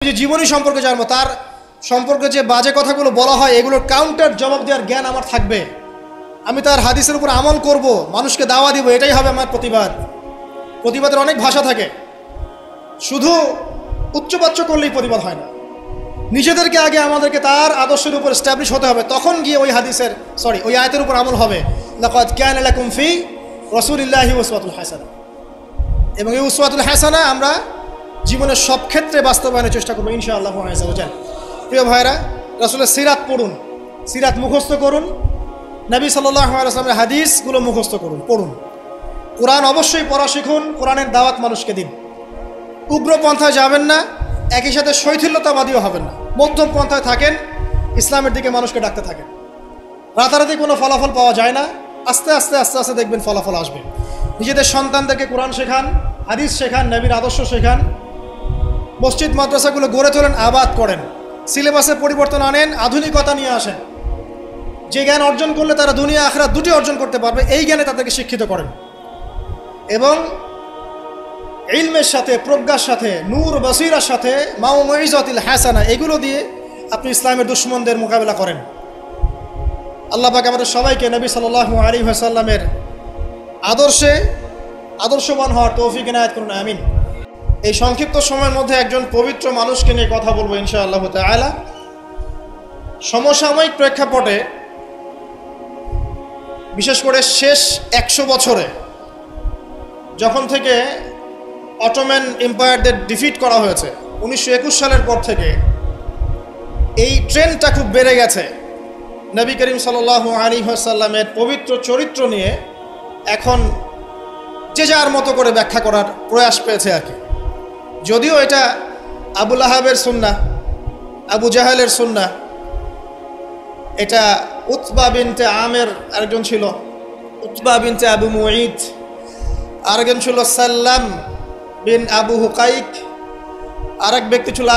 যে জীবনী সম্পর্কে জানবো, তার সম্পর্কে যে বাজে কথাগুলো বলা হয় এগুলোর কাউন্টার জবাব দেওয়ার জ্ঞান আমার থাকবে। আমি তার হাদিসের উপর আমল করব, মানুষকে দাওয়া দিব, এটাই হবে আমার প্রতিবাদ। প্রতিবাদের অনেক ভাষা থাকে, শুধু উচ্চবাচ্য করলেই প্রতিবাদ হয় না। নিজেদেরকে আগে আমাদেরকে তার আদর্শের উপর এস্টাবলিশ হতে হবে, তখন গিয়ে ওই আয়াতের উপর আমল হবে। লাকাদ কানা লাকুম ফি রাসূলিল্লাহি উসওয়াতুল হাসানাহ। এবং এই উসওয়াতুল হাসানাহ আমরা জীবনের সব ক্ষেত্রে বাস্তবায়নের চেষ্টা করবো ইনশাআল্লাহ আযজা ওয়া জাল। প্রিয় ভাইরা, রাসূলের সিরাত পড়ুন, সিরাত মুখস্থ করুন, নবী সাল্লাল্লাহু আলাইহি ওয়াসাল্লামের হাদিসগুলো মুখস্থ করুন, পড়ুন। কোরআন অবশ্যই পড়া শিখুন, কোরআনের দাওয়াত মানুষকে দিন। উগ্র পন্থায় যাবেন না, একই সাথে শৈথিল্যতাবাদীও হবেন না, মধ্যম পন্থায় থাকেন, ইসলামের দিকে মানুষকে ডাকতে থাকেন। রাতারাতি কোনো ফলাফল পাওয়া যায় না, আস্তে আস্তে আস্তে আস্তে দেখবেন ফলাফল আসবে। নিজেদের সন্তানদেরকে কোরআন শেখান, হাদিস শেখান, নবীর আদর্শ শেখান, মসজিদ মাদ্রাসাগুলো গড়ে তোলেন, আবাদ করেন, সিলেবাসে পরিবর্তন আনেন, আধুনিকতা নিয়ে আসেন। যে জ্ঞান অর্জন করলে তারা দুনিয়া আখিরাত দুটি অর্জন করতে পারবে, এই জ্ঞানে তাদেরকে শিক্ষিত করেন। এবং ইলমের সাথে, প্রজ্ঞার সাথে, নূর বসিরার সাথে, মাউইজাতুল হাসানা, এগুলো দিয়ে আপনি ইসলামের দুশমনদের মোকাবেলা করেন। আল্লাহ পাক আমাদের সবাইকে নবী সাল্লাল্লাহু আলাইহি ওয়াসাল্লামের আদর্শবান হওয়ার তৌফিক ইনায়াত করুন, আমিন। এই সংক্ষিপ্ত সময়ের মধ্যে একজন পবিত্র মানুষকে নিয়ে কথা বলবো ইনশাআল্লাহ তাআলা। সমসাময়িক প্রেক্ষাপটে, বিশেষ করে শেষ 100 বছরে যখন থেকে অটোম্যান এম্পায়ারদের ডিফিট করা হয়েছে 1921 সালের পর থেকে, এই ট্রেন্ডটা খুব বেড়ে গেছে। নবী করিম সাল্লাল্লাহু আলাইহি ওয়াসাল্লামের পবিত্র চরিত্র নিয়ে এখন যে যার মতো করে ব্যাখ্যা করার প্রয়াস পেয়েছে আর কি। যদিও এটা আবু লাহাবের সুন্নাহ, আবু জাহেলের সুন্নাহ, এটা উতবা বিনতে আমের আরেকজন ছিল, উতবা বিনতে আবু মুঈদ, আরেকজন ছিল সাল্লাম বিন আবু হুকাইক, আরেক ব্যক্তি ছিল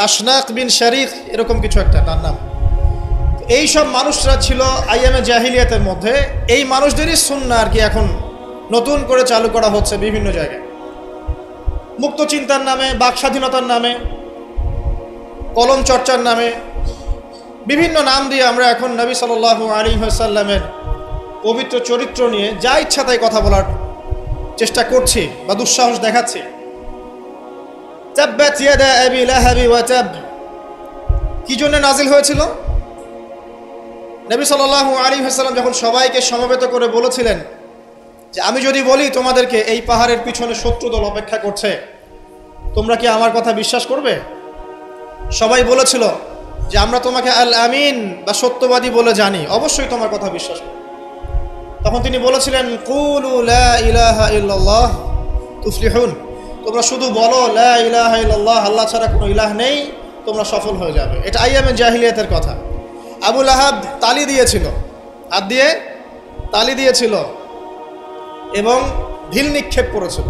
আশনাক বিন শারিক, এরকম কিছু একটা তার নাম। এই সব মানুষরা ছিল আইয়ামে জাহিলিয়াতের মধ্যে। এই মানুষদেরই সুন্নাহ আর কি এখন নতুন করে চালু করা হচ্ছে বিভিন্ন জায়গায়, মুক্ত চিন্তার নামে, বাক স্বাধীনতার নামে, কলম চর্চার নামে, বিভিন্ন নাম দিয়ে আমরা এখন নবী সাল্লাল্লাহু আলাইহি ওয়াসাল্লামের পবিত্র চরিত্র নিয়ে যা ইচ্ছা তাই কথা বলার চেষ্টা করছি বা দুঃসাহস দেখাচ্ছি। তাব্বাত ইয়াদা আবি লাহাবি ওয়া তাব কি জন্য নাজিল হয়েছিল? নবী সাল্লাল্লাহু আলাইহি ওয়াসাল্লাম যখন সবাইকে সমবেত করে বলেছিলেন যে আমি যদি বলি তোমাদেরকে এই পাহাড়ের পিছনে শত্রুদল অপেক্ষা করছে, তোমরা কি আমার কথা বিশ্বাস করবে? সবাই বলেছিল যে আমরা তোমাকে আল আমিন বা সত্যবাদী বলে জানি, অবশ্যই তোমার কথা বিশ্বাস করব। তখন তিনি বলেছিলেন কুলু লা ইলাহা ইল্লাল্লাহ তুফলিহুন, তোমরা শুধু বলো লা ইলাহা ইল্লাল্লাহ, আল্লাহ ছাড়া কোনো ইলাহ নেই, তোমরা সফল হয়ে যাবে। এটা আইয়ামে জাহিলিয়াতের কথা। আবু লাহাব তালি দিয়েছিল, হাত দিয়ে তালি দিয়েছিল এবং ঢিল নিক্ষেপ করেছিল,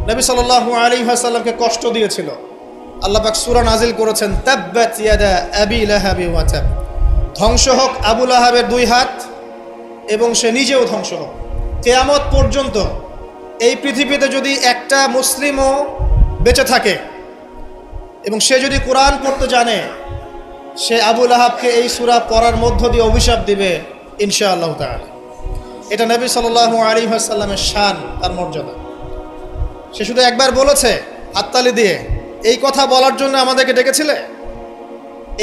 নবী সাল্লাল্লাহু আলাইহি ওয়াসাল্লামকে কষ্ট দিয়েছিল। আল্লাহ পাক সূরা নাজিল করেছেন তাব্বাত ইয়াদা আবি লাহাবি ওয়া তাব, ধ্বংস হোক আবু লাহাবের দুই হাত এবং সে নিজেও ধ্বংস হোক। কিয়ামত পর্যন্ত এই পৃথিবীতে যদি একটা মুসলিমও বেঁচে থাকে এবং সে যদি কোরআন পড়তে জানে, সে আবু লাহাবকে এই সূরা পড়ার মধ্য দিয়ে অভিশাপ দিবে ইনশাআল্লাহ তাআলা। এটা নবী সাল্লাল্লাহু আলাইহি ওয়াসাল্লামের শান, তার মর্যাদা। সে শুধু একবার বলেছে হাততালি দিয়ে, এই কথা বলার জন্য আমাদেরকে ডেকেছিলে?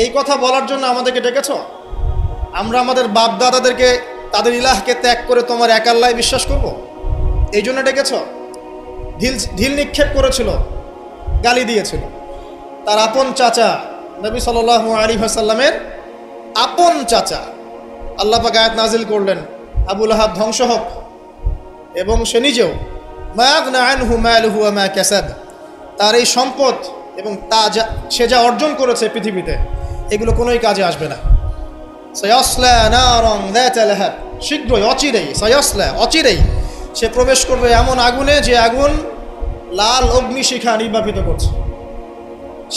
এই কথা বলার জন্য আমাদেরকে ডেকেছ? আমরা আমাদের বাপ দাদাদেরকে, তাদের ইলাহকে ত্যাগ করে তোমার এক আল্লাহয় বিশ্বাস করব, এই জন্য ডেকেছ? ঢিল নিক্ষেপ করেছিল, গালি দিয়েছিল। তার আপন চাচা, নবী সাল্লাল্লাহু আলাইহি ওয়াসাল্লামের আপন চাচা, আল্লাহ পাক আয়াত নাজিল করলেন আবু লাহাব ধ্বংস হোক এবং সে নিজেও। মা আগনা আনহু মালুহু ওয়া মা কাসাব, তার এই সম্পদ এবং সে যা অর্জন করেছে পৃথিবীতে, এগুলো কোনোই কাজে আসবে না। সায়াসলা নারান যাতা লাহাব, শীঘ্রই, অচিরেই, সায়াসলা, অচিরেই সে প্রবেশ করবে এমন আগুনে যে আগুন লাল অগ্নিশিখা নির্বাপিত করছে।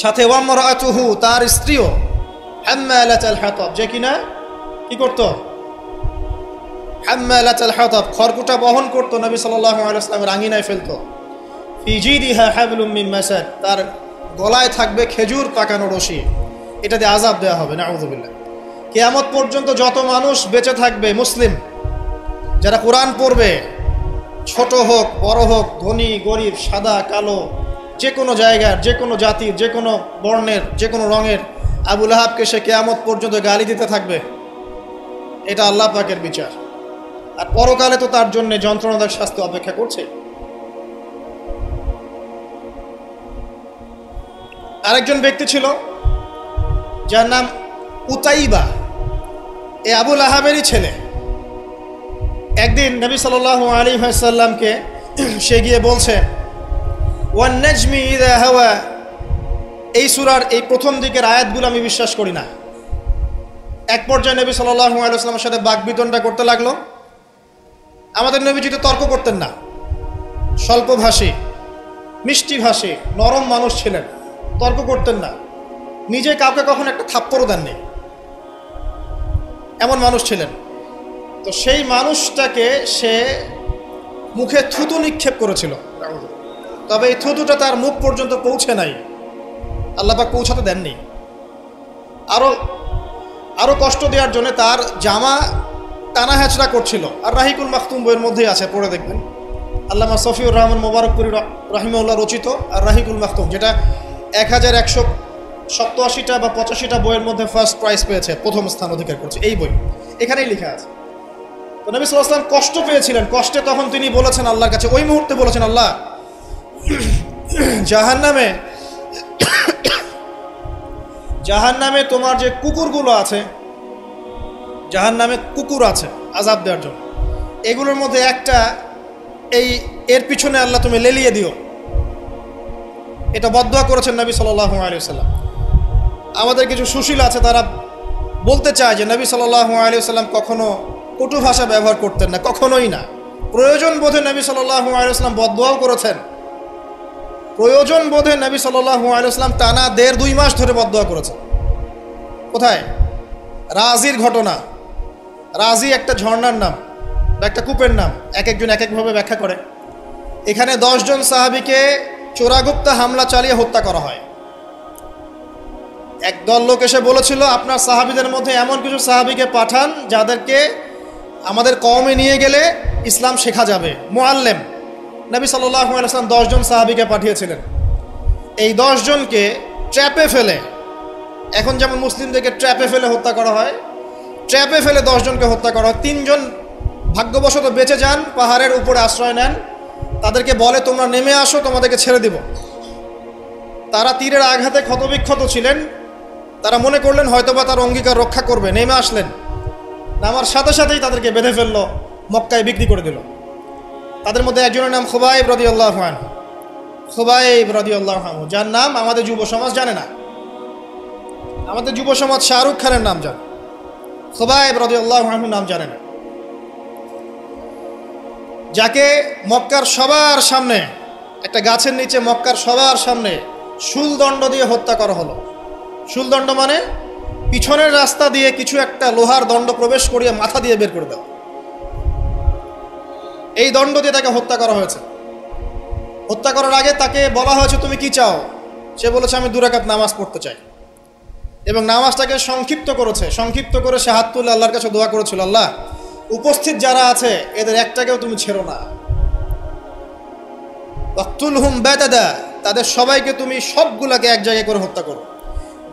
সাথে ওয়ামরাতুহু, তার স্ত্রীও, হাম্মালাতাল হাতাব, যে কিনা কি করত? হাম্মালাতাল হাতাব, খড়কুটা বহন করতো, নবী সাল্লাল্লাহু আলাইহি ওয়াসাল্লামের আঙিনায় ফেলতো। ফি জিদিহা হাবলুম মিন মাসাদ, তার গলায় থাকবে খেজুর পাকানো রশি, এটা দিয়ে আযাব দেওয়া হবে, নাউযুবিল্লাহ। কিয়ামত পর্যন্ত যত মানুষ বেঁচে থাকবে মুসলিম, যারা কোরআন পড়বে, ছোট হোক বড় হোক, ধনী গরিব, সাদা কালো, যে কোনো জায়গার, যে কোনো জাতির, যে কোনো বর্ণের, যে কোনো রঙের, আবু লাহাবকে সে কিয়ামত পর্যন্ত গালি দিতে থাকবে। এটা আল্লাহ পাকের বিচার। আর পরকালে তো তার জন্য যন্ত্রণাদায়ক শাস্তি অপেক্ষা করছে। আরেকজন ব্যক্তি ছিল যার নাম উতাইবা, এ আবু লাহাবেরই ছেলে। একদিন নবী সাল্লাল্লাহু আলাইহি ওয়াসাল্লামকে সে গিয়ে বলছে, ওয়ান নাজমি ইযা হাওয়া, এই সূরার এই প্রথম দিকের আয়াতগুলো আমি বিশ্বাস করি না। এক পর্যায়ে নবী সাল্লাল্লাহু আলাইহি ওয়াসাল্লামের সাথে বাকবিতণ্ডা করতে লাগলো। আমাদের নবীজি তো তর্ক করতেন না, স্বল্পভাষী, মিষ্টিভাষী, নরম মানুষ ছিলেন, তর্ক করতেন না, নিজে কাউকে কখনো একটা থাপ্পড়ও দেননি, এমন মানুষ ছিলেন। তো সেই মানুষটাকে সে মুখে থুতু নিক্ষেপ করেছিল, তবে এই থুতুটা তার মুখ পর্যন্ত পৌঁছে নাই, আল্লাহ পাক পৌঁছাতে দেননি। আরো কষ্ট দেওয়ার জন্য তার জামা টানা হ্যাচড়া করছিল। আর রাহিকুল মাখতুম বইয়ের মধ্যেই আছে, পড়ে দেখবেন। আল্লামা সফিউর রহমান মোবারকপুরি রাহিমাহুল্লাহ রচিত আর রাহিকুল মাখতুম, যেটা 1187টা বা 85টা বইয়ের মধ্যে ফার্স্ট প্রাইজ পেয়েছে, প্রথম স্থান অধিকার করেছে এই বই, এখানেই লেখা আছে। তো নবী সাল্লাল্লাহু আলাইহি ওয়াসাল্লাম কষ্ট পেয়েছিলেন। কষ্টে তখন তিনি বলেছেন আল্লাহর কাছে, ওই মুহূর্তে বলেছেন, আল্লাহ, জাহান্নামে তোমার যে কুকুরগুলো আছে, জাহান্নামে কুকুর আছে আযাব দেওয়ার জন্য, এগুলোর মধ্যে একটা এর পিছনে আল্লাহ তুমি লেলিয়ে দিও। এটা বদদোয়া করেছেন নবী সাল্লাল্লাহু আলাইহি ওয়াসাল্লাম। আমাদের কিছু সুশীল আছে, তারা বলতে চায় যে নবী সাল্লাল্লাহু আলাইহি ওয়াসাল্লাম কখনো কটু ভাষা ব্যবহার করতেন না, কখনোই না। প্রয়োজন বোধে নবী সাল্লাল্লাহু আলাইহি ওয়াসাল্লাম বদদোয়াও করেছেন। প্রয়োজন বোধে নবী সাল্লাল্লাহু আলাইহি ওয়াসাল্লাম টানা 1.5-2 মাস ধরে বদদোয়া করেছেন। কোথায়? রাজির ঘটনা। রাজি একটা ঝর্ণার নাম বা একটা কূপের নাম, এক একজন এক একভাবে ব্যাখ্যা করে। এখানে 10 জন সাহাবীকে চোরাগুপ্তা হামলা চালিয়ে হত্যা করা হয়। একদল লোক এসে বলেছিল, আপনার সাহাবীদের মধ্যে এমন কিছু সাহাবীকে পাঠান যাদেরকে আমাদের কওমে নিয়ে গেলে ইসলাম শেখা যাবে, মুআল্লিম। নবী সাল্লাল্লাহু আলাইহি ওয়াসাল্লাম 10 জন সাহাবীকে পাঠিয়েছিলেন। এই 10 জনকে ট্র্যাপে ফেলে, এখন যেমন মুসলিমদেরকে ট্র্যাপে ফেলে হত্যা করা হয়, ট্র্যাপে ফেলে 10 জনকে হত্যা করা হয়। 3 জন ভাগ্যবশত বেঁচে যান, পাহাড়ের উপরে আশ্রয় নেন। তাদেরকে বলে, তোমরা নেমে আসো, তোমাদেরকে ছেড়ে দিব। তারা তীরের আঘাতে ক্ষতবিক্ষত ছিলেন, তারা মনে করলেন হয়তোবা তার অঙ্গীকার রক্ষা করবে, নেমে আসলেন। নামার সাথে সাথেই তাদেরকে বেঁধে ফেললো, মক্কায় বিক্রি করে দিল। তাদের মধ্যে একজনের নাম খুবাইব রাদিয়াল্লাহু আনহু, খুবাইব রাদিয়াল্লাহু আনহু, যার নাম আমাদের যুব সমাজ জানে না। আমাদের যুব সমাজ শাহরুখ খানের নাম জানে, খুবাইব রাদিয়াল্লাহু আনহুর নাম জানে না। যাকে মক্কার সবার সামনে, একটা গাছের নিচে মক্কার সবার সামনে শুলদণ্ড দিয়ে হত্যা করা হলো। শুলদণ্ড মানে পিছনের রাস্তা দিয়ে কিছু একটা লোহার দণ্ড প্রবেশ করিয়ে মাথা দিয়ে বের করে দেওয়া। এই দণ্ড দিয়ে তাকে হত্যা করা হয়েছে। হত্যা করার আগে তাকে বলা হয়েছে, তুমি কি চাও? সে বলেছে, আমি 2 রাকাত নামাজ পড়তে চাই। এবং নামাজটাকে সংক্ষিপ্ত করেছে। সংক্ষিপ্ত করে সে হাত তুলে আল্লাহর কাছে দোয়া করেছিল, আল্লাহ, উপস্থিত যারা আছে এদের একটাকেও তুমি ছেড়ো না। ওয়াকতুলহুম বাদাদা, তাদের সবাইকে তুমি সবগুলাকে এক জায়গায় করে হত্যা করো।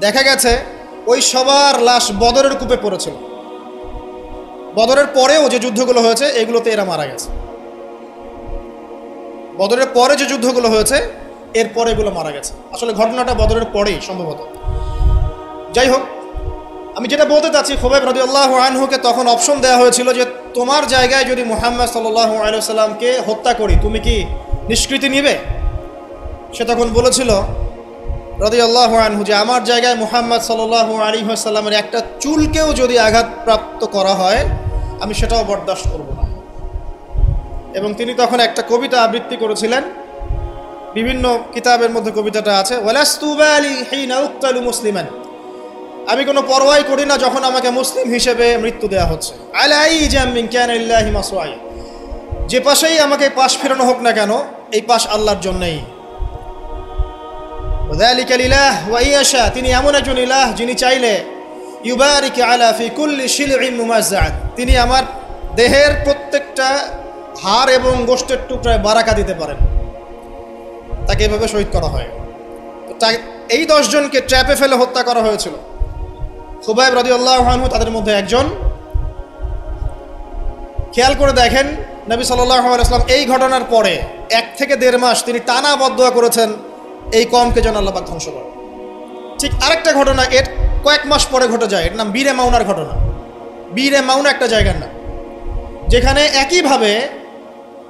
দেখা গেছে ওই সবার লাশ বদরের কূপে পড়েছিল। বদরের পরেও যে যুদ্ধগুলো হয়েছে এগুলোতে এরা মারা গেছে। বদরের পরে যে যুদ্ধগুলো হয়েছে এরপরে এগুলো মারা গেছে। আসলে ঘটনাটা বদরের পরেই সম্ভবত। যাই হোক, আমি যেটা বলতে চাচ্ছি, খুবাইব রাদিয়াল্লাহু আনহুকে তখন অপশন দেওয়া হয়েছিল যে তোমার জায়গায় যদি মুহাম্মদ সাল্লাল্লাহু আলাইহি ওয়াসাল্লামকে হত্যা করি, তুমি কি নিষ্কৃতি নিবে? সে তখন বলেছিল রাদিয়াল্লাহু আনহু যে আমার জায়গায় মুহাম্মদ সাল্লাল্লাহু আলাইহি ওয়াসাল্লামের একটা চুলকেও যদি আঘাতপ্রাপ্ত করা হয় আমি সেটাও বরদাস্ত করব না। এবং তিনি তখন একটা কবিতা আবৃত্তি করেছিলেন, বিভিন্ন কিতাবের মধ্যে কবিতাটা আছে, ওয়ালাস্তু বালি হিনা উক্তালু মুসলিমান, আমি কোনো পরোয়াই করি না যখন আমাকে মুসলিম হিসেবে মৃত্যু দেওয়া হচ্ছে। আলাই জামিন কানা লিল্লাহি মাসরাই, যে পাশেই আমাকে পাশ ফেরানো হোক না কেন, এই পাশ আল্লাহর জন্যই। যালিকা লিল্লাহ ওয়া ইয়াশা, তিনি এমন একজন ইলাহ যিনি চাইলে ইউবারিক আলা ফি কুল্লি শিলইন মুমাজ্জাআত, তিনি আমার দেহের প্রত্যেকটা হাড় এবং গোশতের টুকরায় বারাকা দিতে পারেন। তাকে এভাবে শহীদ করা হয়। এই 10 জনকে ট্র্যাপে ফেলে হত্যা করা হয়েছিল। খুবাইব রাদিয়াল্লাহু আনহু তাদের মধ্যে একজন। খেয়াল করে দেখেন, নবী সাল্লাল্লাহু আলাইহি ওয়াসাল্লাম এই ঘটনার পরে 1 থেকে 1.5 মাস তিনি টানা বদদুয়া করেছেন এই কওমকে যেন আল্লাহ পাক ধ্বংস করে। ঠিক আরেকটা ঘটনা এর কয়েক মাস পরে ঘটে যায়, এর নাম বীরে মাউনার ঘটনা। বীরে মাউনা একটা জায়গার নাম, যেখানে একইভাবে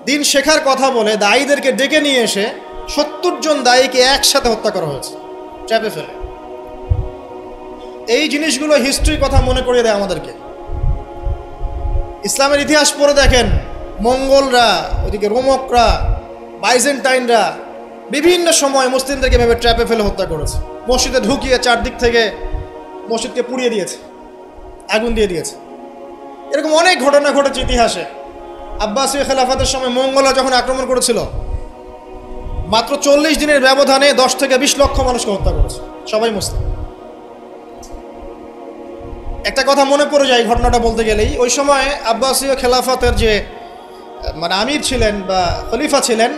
দিন শেখার কথা বলে দায়ীদেরকে ডেকে নিয়ে এসে 70 জন দায়ীকে একসাথে হত্যা করা হয়েছে ট্র্যাপে ফেলে। এই জিনিসগুলো হিস্ট্রির কথা মনে করিয়ে দেয় আমাদেরকে। ইসলামের ইতিহাস পড়ে দেখেন, মঙ্গলরা, ওইদিকে রোমকরা, বাইজেন্টাইনরা বিভিন্ন সময় মুসলিমদেরকে ভেবে ট্র্যাপে ফেলে হত্যা করেছে। মসজিদে ঢুকিয়ে চারদিক থেকে মসজিদকে পুড়িয়ে দিয়েছে, আগুন দিয়ে দিয়েছে। এরকম অনেক ঘটনা ঘটেছে ইতিহাসে। আব্বাসীয় খেলাফতের সময় মঙ্গলরা যখন আক্রমণ করেছিল, মাত্র 40 দিনের ব্যবধানে 10 থেকে 20 লক্ষ মানুষকে হত্যা করেছে, সবাই মুসলিম। একটা কথা মনে পড়ে যায় ঘটনাটা বলতে গেলেই, ওই সময় আব্বাসীয় খেলাফতের যে আমির ছিলেন বা খলিফা ছিলেন,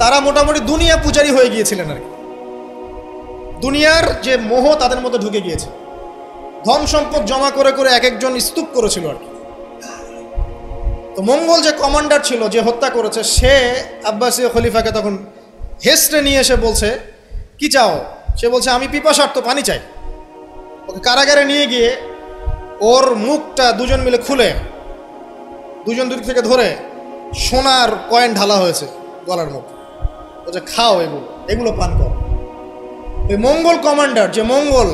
তারা মোটামুটি দুনিয়া পূজারী হয়ে গিয়েছিলেন আর কি। দুনিয়ার যে মোহ তাদের মধ্যে ঢুকে গিয়েছে। ধন সম্পদ জমা করে করে এক একজন স্তূপ করেছিল আর কি। তো মঙ্গল যে কমান্ডার ছিল, যে হত্যা করেছে, সে আব্বাসীয় খলিফাকে তখন হেসড়ে নিয়ে এসে বলছে, কি চাও? সে বলছে, আমি পিপাসার্ত, পানি চাই। ওকে কারাগারে নিয়ে গিয়ে ওর মুখটা দুজন মিলে খুলে, দুজন দুদিক থেকে ধরে সোনার কয়েন ঢালা হয়েছে গলার মধ্যে। বলছে, খাও, এগুলো পান কর। ওই মঙ্গল কমান্ডার, যে মঙ্গল,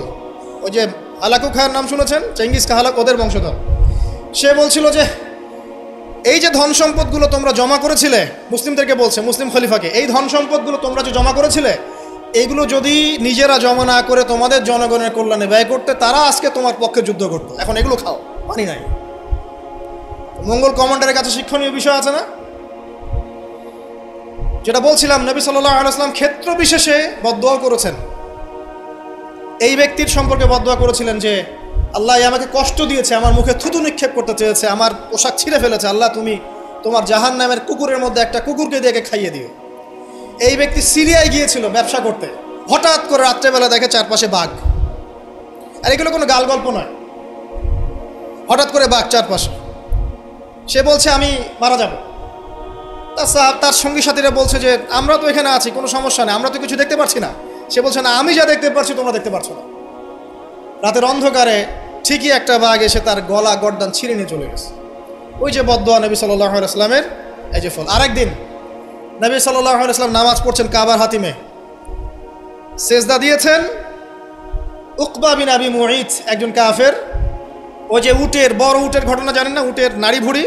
ওই যে হালাকু খার নাম শুনেছেন, চেঙ্গিস খা হালাক, ওদের বংশধর, সে বলছিল যে এই যে ধন সম্পদগুলো তোমরা জমা করেছিলে, মুসলিমদেরকে বলছে, মুসলিম খলিফাকে, এই ধন সম্পদগুলো তোমরা যে জমা করেছিলে, এইগুলো যদি নিজেরা জমা না করে তোমাদের জনগণের কল্যাণে ব্যয় করতে, তারা আজকে তোমার পক্ষে যুদ্ধ করতো। এখন এগুলো খাও, পানি নাই। মঙ্গল কমান্ডারের কাছে শিক্ষণীয় বিষয় আছে না? যেটা বলছিলাম, নবী সাল্লাল্লাহু আলাইহি ওয়াসাল্লাম ক্ষেত্র বিশেষে বদদুয়া করেছেন। এই ব্যক্তির সম্পর্কে বদদুয়া করেছিলেন যে, আল্লাহ আমাকে কষ্ট দিয়েছে, আমার মুখে থুতু নিক্ষেপ করতে চেয়েছে, আমার পোশাক ছিঁড়ে ফেলেছে, আল্লাহ তুমি তোমার জাহান্নামের কুকুরের মধ্যে একটা কুকুরকে দিয়ে খাইয়ে দিও। এই ব্যক্তি সিরিয়ায় গিয়েছিল ব্যবসা করতে, হঠাৎ করে রাত্রেবেলা দেখে চারপাশে বাঘ। আর এগুলো কোনো গাল গল্প নয়, হঠাৎ করে বাঘ চারপাশে। সে বলছে, আমি মারা যাব। তার সঙ্গী সাথীরা বলছে যে, আমরা তো এখানে আছি, কোনো সমস্যা নেই, আমরা তো কিছু দেখতে পাচ্ছি না। সে বলছে, না, আমি যা দেখতে পাচ্ছি তোমরা দেখতে পাচ্ছ না। রাতের অন্ধকারে ঠিকই একটা বাঘ এসে তার গলা গর্দান ছিঁড়ে নিয়ে চলে গেছে। ওই যে বদদুয়া নবী সাল্লাল্লাহু আলাইহি ওয়াসাল্লামের, এই যে ফল। আরেকদিন নবী সাল্লাল্লাহু আলাইহি ওয়াসাল্লাম নামাজ পড়ছেন কাবার হাতিমে, সেজদা দিয়েছেন। উকবা বিন আবি মুঈত, একজন কাফের, ওই যে উটের, বড় উটের ঘটনা জানেন না, উটের নাড়ি ভুড়ি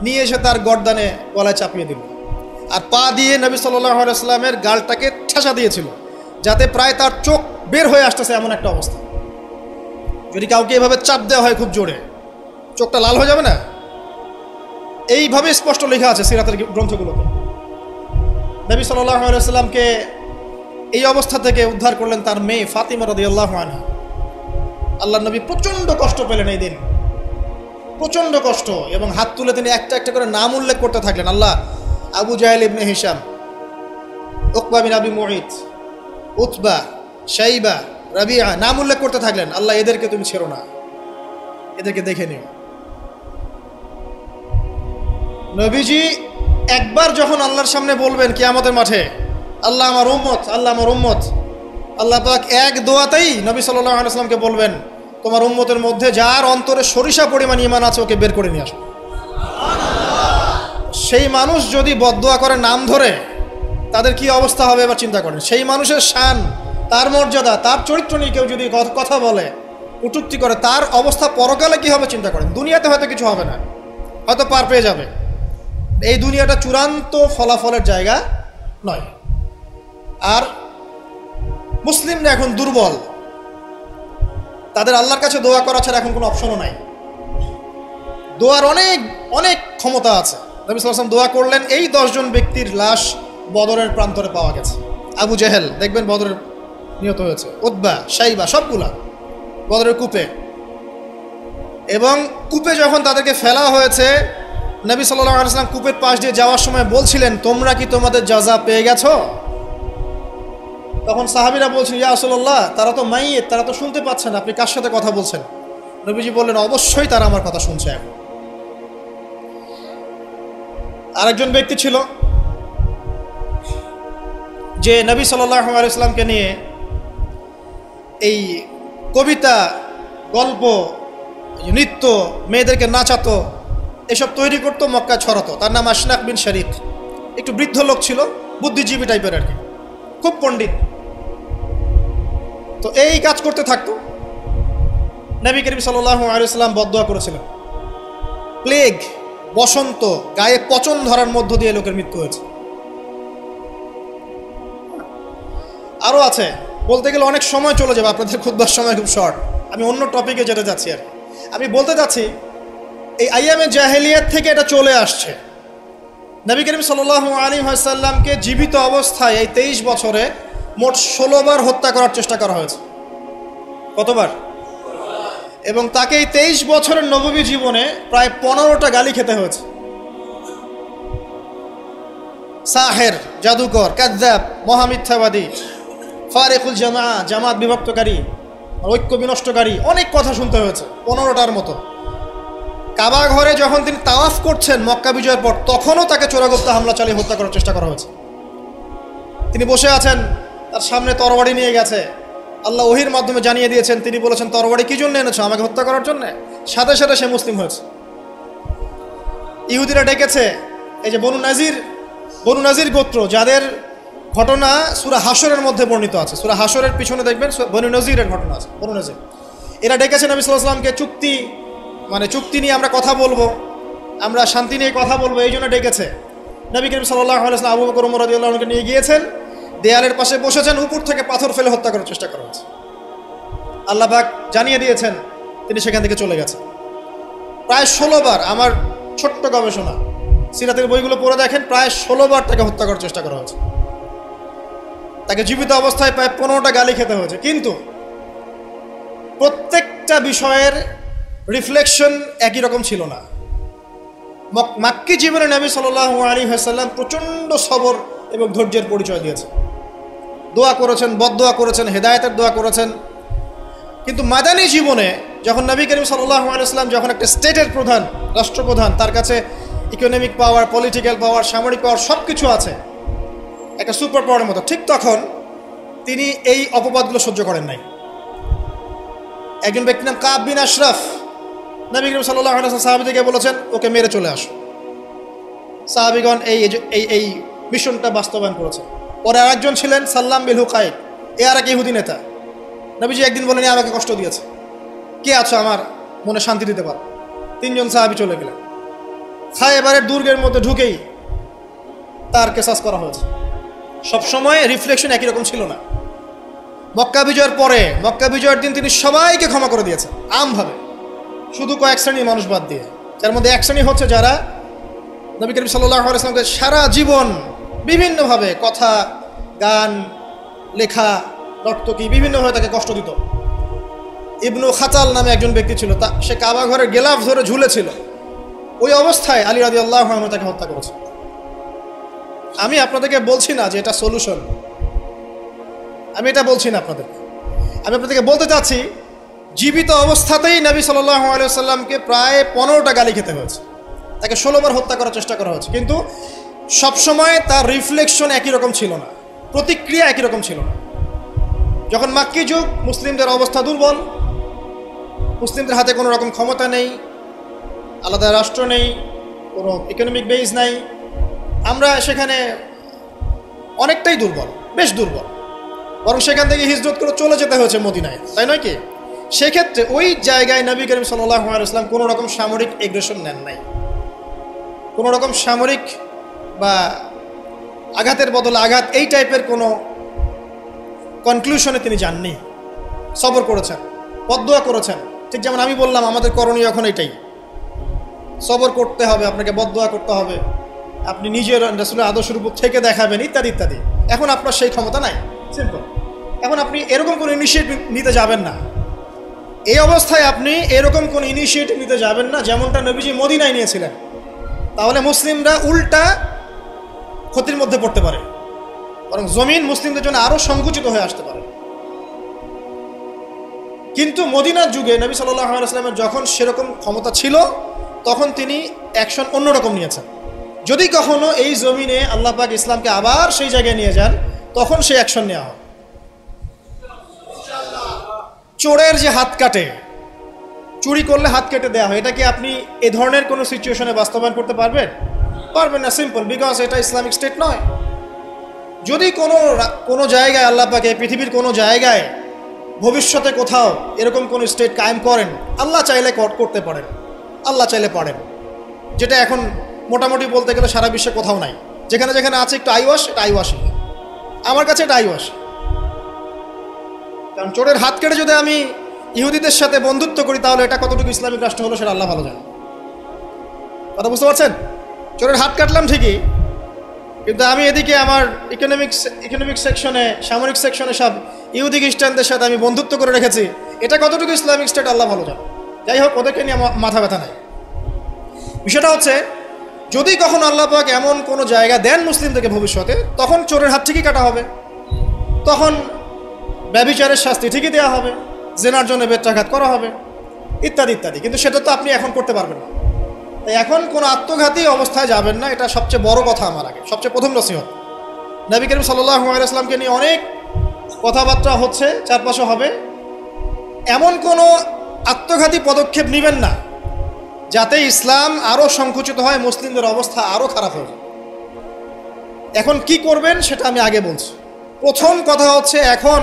নিয়ে এসে তার গর্দানে গলায় চাপিয়ে দিল, আর পা দিয়ে নবী সাল্লাল্লাহু আলাইহি ওয়াসাল্লামের গালটাকে ঠেসা দিয়েছিল, যাতে প্রায় তার চোখ বের হয়ে আসতেছে এমন একটা অবস্থা। যদি কাউকে এভাবে চাপ দেওয়া হয় খুব জোরে, চোখটা লাল হয়ে যাবে না? এইভাবে স্পষ্ট লেখা আছে সিরাতের গ্রন্থগুলোতে। নবী সাল্লাল্লাহু আলাইহি ওয়াসাল্লামকে এই অবস্থা থেকে উদ্ধার করলেন তার মেয়ে ফাতিমা রাদিয়াল্লাহু আনহা। আল্লাহর নবী প্রচণ্ড কষ্ট পেলেন এই দিন, প্রচণ্ড কষ্ট, এবং হাত তুলে তিনি একটা একটা করে নাম উল্লেখ করতে থাকলেন। আল্লাহ, আবু জাহেল ইবনে হিশাম, উকবা বিন আবি মুঈত, উতবা, শাইবা, রাবিয়া, নাম উল্লেখ করতে থাকলেন। আল্লাহ, এদেরকে তুমি ছেড়ো না, এদেরকে দেখে নিও। নবীজি একবার যখন আল্লাহর সামনে বলবেন কিয়ামতের মাঠে, আল্লাহ আমার উম্মত, আল্লাহ আমার উম্মত, আল্লাহ পাক এক দোয়াতেই নবী সাল্লাল্লাহু আলাইহি ওয়াসাল্লামকে বলবেন, তোমার উম্মতের মধ্যে যার অন্তরে সরিষা পরিমাণ ঈমান আছে ওকে বের করে নিয়ে আসো। সেই মানুষ যদি বদদুয়া করে নাম ধরে, তাদের কি অবস্থা হবে এবার চিন্তা করেন। সেই মানুষের শান, তার মর্যাদা, তার চরিত্র নিয়ে কেউ যদি কথা বলে, কটূক্তি করে, তার অবস্থা পরকালে কি হবে চিন্তা করেন। দুনিয়াতে হয়তো কিছু হবে না, হয়তো পার পেয়ে যাবে। এই দুনিয়াটা চূড়ান্ত ফলাফলের জায়গা নয়। আর মুসলিমরা এখন দুর্বল, তাদের আল্লাহর কাছে দোয়া করা ছাড়া এখন কোনো অপশনও নাই। দোয়ার অনেক অনেক ক্ষমতা আছে, নবী সাল্লাল্লাহু আলাইহি ওয়াসাল্লাম দোয়া করলেন, এই 10 জন ব্যক্তির লাশ বদরের প্রান্তরে পাওয়া গেছে। আবু জেহেল দেখবেন বদরের নিহত হয়েছে, উতবা, শাইবা সবগুলা বদরের কূপে। এবং কূপে যখন তাদেরকে ফেলা হয়েছে, নবী সাল্লাল্লাহু আলাইহি ওয়াসাল্লাম কূপের পাশ দিয়ে যাওয়ার সময় বলছিলেন, তোমরা কি তোমাদের জাযা পেয়ে গেছো? তখন সাহাবীরা বলছেন, ইয়া রাসূলুল্লাহ, তারা তো মাইয়িত, তারা তো শুনতে পাচ্ছে না, আপনি কার সাথে কথা বলছেন? নবীজি বললেন, অবশ্যই তারা আমার কথা শুনছে। এখন আরেকজন ব্যক্তি ছিল যে নবী সাল্লাল্লাহু আলাইহি ওয়াসাল্লামকে নিয়ে এই কবিতা, গল্প, নৃত্য, মেয়েদেরকে নাচাতো, এসব তৈরি করতো, মক্কায় ছড়াতো। তার নাম আশনাক বিন শারিক। একটু বৃদ্ধ লোক ছিল, বুদ্ধিজীবী টাইপের আর কি, খুব পণ্ডিত। তো এই কাজ করতে থাকতো। নবী করিম সাল্লাল্লাহু আলাইহি ওয়াসাল্লাম বদদুয়া করেছিলেন, প্লেগ, বসন্ত, গায়ে পচন ধরার মধ্য দিয়ে লোকের মৃত্যু হয়েছে। আরও আছে, বলতে গেলে অনেক সময় চলে যাবে, আপনাদের খুতবার সময় খুব শর্ট। আমি অন্য টপিকে যেতে যাচ্ছি আর আমি বলতে যাচ্ছি, এই আইয়ামে জাহেলিয়াত থেকে এটা চলে আসছে। নবী করিম সাল্লাল্লাহু আলাইহি ওয়াসাল্লামকে জীবিত অবস্থায় এই 23 বছরে মোট 16 বার হত্যা করার চেষ্টা করা হয়েছে। কতবার? এবং তাকে এই 23 বছরের নববী জীবনে প্রায় 15টা গালি খেতে হয়েছে। সাহের, জাদুকর, কাযযাব, মহামিথ্যাবাদী, ফারিকুল জামাত বিভক্তকারী, ঐক্য বিনষ্টকারী, অনেক কথা শুনতে হয়েছে, 15টার মতো। কাবা ঘরে যখন তিনি তাওয়াফ করছেন মক্কা বিজয়ের পর, তখনও তাকে চোরাগুপ্ত হামলা চালিয়ে হত্যা করার চেষ্টা করা হয়েছে। তিনি বসে আছেন, তার সামনে তরবারি নিয়ে গেছে, আল্লাহ ওহির মাধ্যমে জানিয়ে দিয়েছেন, তিনি বলেছেন, তরবারি কি জন্য এনেছো? আমাকে হত্যা করার জন্য। সাথে সাথে সে মুসলিম হয়েছে। ইহুদিরা ডেকেছে, এই যে বনু নাজির গোত্র, যাদের ঘটনা সূরা হাশরের মধ্যে বর্ণিত আছে, সূরা হাশরের পিছনে দেখবেন বনু নাজিরের ঘটনা আছে। বনু নাজির এরা ডেকেছে নবী সাল্লাল্লাহু আলাইহি ওয়াসাল্লামকে, চুক্তি নিয়ে আমরা কথা বলবো, আমরা শান্তি নিয়ে কথা বলবো, এই জন্য ডেকেছে। নবী করিম সাল্লাল্লাহু আলাইহি ওয়াসাল্লাম আবু বকর ওমর রাদিয়াল্লাহু আনহুকে নিয়ে গিয়েছেন, দেয়ালের পাশে বসেছেন, উপর থেকে পাথর ফেলে হত্যা করার চেষ্টা করা হয়েছে। আল্লাহ পাক জানিয়ে দিয়েছেন, তিনি সেখান থেকে চলে গেছেন। প্রায় 16 বার, আমার ছোট্ট গবেষণা, সিরাতের বইগুলো পড়ে দেখেন, প্রায় 16 বার তাকে হত্যা করার চেষ্টা করা হয়েছে। তাকে জীবিত অবস্থায় প্রায় 15টা গালি খেতে হয়েছে। কিন্তু প্রত্যেকটা বিষয়ের রিফ্লেকশন একই রকম ছিল না। মাক্কি জীবনে নবী সাল্লাল্লাহু আলাইহি ওয়াসাল্লাম প্রচণ্ড সবর এবং ধৈর্যের পরিচয় দিয়েছে। দোয়া করেছেন, বদদোয়া করেছেন, হেদায়েতের দোয়া করেছেন। কিন্তু মাদানী জীবনে যখন নবী করিম সাল্লাল্লাহু আলাইহি ওয়াসাল্লাম যখন একটা স্টেটের প্রধান, রাষ্ট্রপ্রধান, তার কাছে ইকোনমিক পাওয়ার, পলিটিক্যাল পাওয়ার, সামরিক পাওয়ার সব কিছু আছে, একটা সুপার পাওয়ারের মতো, ঠিক তখন তিনি এই অপবাদগুলো সহ্য করেন নাই। একজন ব্যক্তির নাম কাব বিন আশরাফ, নবী করিম সাল্লাল্লাহু আলাইহি ওয়াসাল্লাম সাহাবীদেরকে বলেছেন, ওকে মেরে চলে আসো। সাহাবীগণ এই মিশনটা বাস্তবায়ন করেছে। পরে আরেকজন ছিলেন সাল্লাম বিল হুকাইক, আর এক ইহুদি নেতা। নবীজি একদিন বলেন, আমাকে কষ্ট দিয়েছে, কে আছো আমার মনে শান্তি দিতে পারো? 3 জন সাহাবী চলে গেলেন। খায়বারের দুর্গের মধ্যে ঢুকেই তার কেসাস করা হয়েছে। সবসময় রিফ্লেকশন একই রকম ছিল না। মক্কা বিজয়ের পরে, মক্কা বিজয়ের দিন তিনি সবাইকে ক্ষমা করে দিয়েছেন আমভাবে, শুধু কয়েক শ্রেণীর মানুষ বাদ দিয়ে। যার মধ্যে এক শ্রেণী হচ্ছে যারা নবী করিম সাল্লাল্লাহু আলাইহি ওয়াসাল্লামকে সারা জীবন বিভিন্নভাবে কথা, গান, লেখা, নর্তকী বিভিন্নভাবে তাকে কষ্ট দিত। ইবনু খাতাল নামে একজন ব্যক্তি ছিল, সে কাবা ঘরের গেলাফ ধরে ঝুলেছিল। ওই অবস্থায় আলী রাদিয়াল্লাহু আনহু তাকে হত্যা করেছে। আমি আপনাদেরকে বলছি না যে এটা সলিউশন, আমি এটা বলছি না আপনাদেরকে। আমি আপনাদেরকে বলতে চাচ্ছি, জীবিত অবস্থাতেই নবী সাল্লাল্লাহু আলাইহি ওয়াসাল্লামকে প্রায় 15টা গালি খেতে হয়েছে, তাকে 16 বার হত্যা করার চেষ্টা করা হয়েছে। কিন্তু সবসময় তার রিফ্লেকশন একই রকম ছিল না, প্রতিক্রিয়া একই রকম ছিল না। যখন মাক্কি যুগ, মুসলিমদের অবস্থা দুর্বল, মুসলিমদের হাতে কোনো রকম ক্ষমতা নেই, আলাদা রাষ্ট্র নেই, কোনো ইকোনমিক বেস নাই, আমরা সেখানে অনেকটাই দুর্বল, বেশ দুর্বল। বরং সেখান থেকে হিজরত করে চলে যেতে হয়েছে মদিনায়, তাই নয় কি? সেক্ষেত্রে ওই জায়গায় নবী করিম সাল্লাল্লাহু আলাইহি ওয়াসাল্লাম কোনো রকম সামরিক এগ্রেশন নেন নাই, কোনো রকম সামরিক বা আঘাতের বদলে আঘাত, এই টাইপের কোনো কনক্লুশনে তিনি যাননি। সবর করেছেন, বদদোয়া করেছেন। ঠিক যেমন আমি বললাম, আমাদের করণীয় এখন এটাই, সবর করতে হবে, আপনাকে বদদোয়া করতে হবে। আপনি নিজের রাসূলের আদর্শের উপর থেকে দেখাবেন ইত্যাদি ইত্যাদি। এখন আপনার সেই ক্ষমতা নাই, সিম্পল। এখন আপনি এরকম কোনো ইনিশিয়েটিভ নিতে যাবেন না। এই অবস্থায় আপনি এরকম কোনো ইনিশিয়েটিভ নিতে যাবেন না যেমনটা নবীজি মদিনায় নিয়েছিলেন। তাহলে মুসলিমরা উল্টা ক্ষতির মধ্যে পড়তে পারে, বরং জমিন মুসলিমদের জন্য আরও সংকুচিত হয়ে আসতে পারে। কিন্তু মদিনার যুগে নবী সাল্লাল্লাহু আলাইহি ওয়াসাল্লামের যখন সেরকম ক্ষমতা ছিল, তখন তিনি অ্যাকশন অন্যরকম নিয়েছেন। যদি কখনো এই জমিনে আল্লাহ পাক ইসলামকে আবার সেই জায়গায় নিয়ে যান, তখন সেই অ্যাকশন নেওয়া হয়। চোরের যে হাত কাটে, চুরি করলে হাত কেটে দেওয়া হয়, এটা কি আপনি এ ধরনের কোনো সিচুয়েশনে বাস্তবায়ন করতে পারবেন? পারবেন না, সিম্পল, বিকজ এটা ইসলামিক স্টেট নয়। যদি কোনো জায়গায় আল্লাহ পাক এই পৃথিবীর কোনো জায়গায় ভবিষ্যতে কোথাও এরকম কোনো স্টেট কায়েম করেন, আল্লাহ চাইলে করতে পারেন, আল্লাহ চাইলে পারেন। যেটা এখন মোটামুটি বলতে গেলে সারা বিশ্বে কোথাও নাই। যেখানে যেখানে আছে একটু আইওয়াশ, এটা আইওয়াশই, আমার কাছে এটা আইওয়াশ। কারণ চোরের হাত কেটে যদি আমি ইহুদিদের সাথে বন্ধুত্ব করি, তাহলে এটা কতটুকু ইসলামিক রাষ্ট্র হলো সেটা আল্লাহ ভালো জানে। কথা বুঝতে পারছেন? চোরের হাত কাটলাম ঠিকই, কিন্তু আমি এদিকে আমার ইকোনমিক সেকশনে, সামরিক সেকশনে সব ইহুদি খ্রিস্টানদের সাথে আমি বন্ধুত্ব করে রেখেছি। এটা কতটুকু ইসলামিক স্টেট আল্লাহ ভালো জানে। যাই হোক, ওদেরকে নিয়ে মাথা ব্যথা নাই। বিষয়টা হচ্ছে, যদি কখনো আল্লাহ পাক এমন কোনো জায়গা দেন মুসলিমদেরকে ভবিষ্যতে, তখন চোরের হাত ঠিকই কাটা হবে, তখন ব্যভিচারের শাস্তি ঠিকই দেওয়া হবে, জেনার জন্য বেত্রাঘাত করা হবে, ইত্যাদি ইত্যাদি। কিন্তু সেটা তো আপনি এখন করতে পারবেন না। তাই এখন কোনো আত্মঘাতী অবস্থায় যাবেন না, এটা সবচেয়ে বড় কথা। আমার আগে সবচেয়ে প্রথম নসিহত, নবী করিম সাল্লাল্লাহু আলাইহি ওয়াসাল্লামকে নিয়ে অনেক কথাবার্তা হচ্ছে, চারপাশে হবে। এমন কোনো আত্মঘাতী পদক্ষেপ নেবেন না যাতে ইসলাম আরও সংকুচিত হয়, মুসলিমদের অবস্থা আরও খারাপ হয়ে যায়। এখন কি করবেন সেটা আমি আগে বলছি। প্রথম কথা হচ্ছে, এখন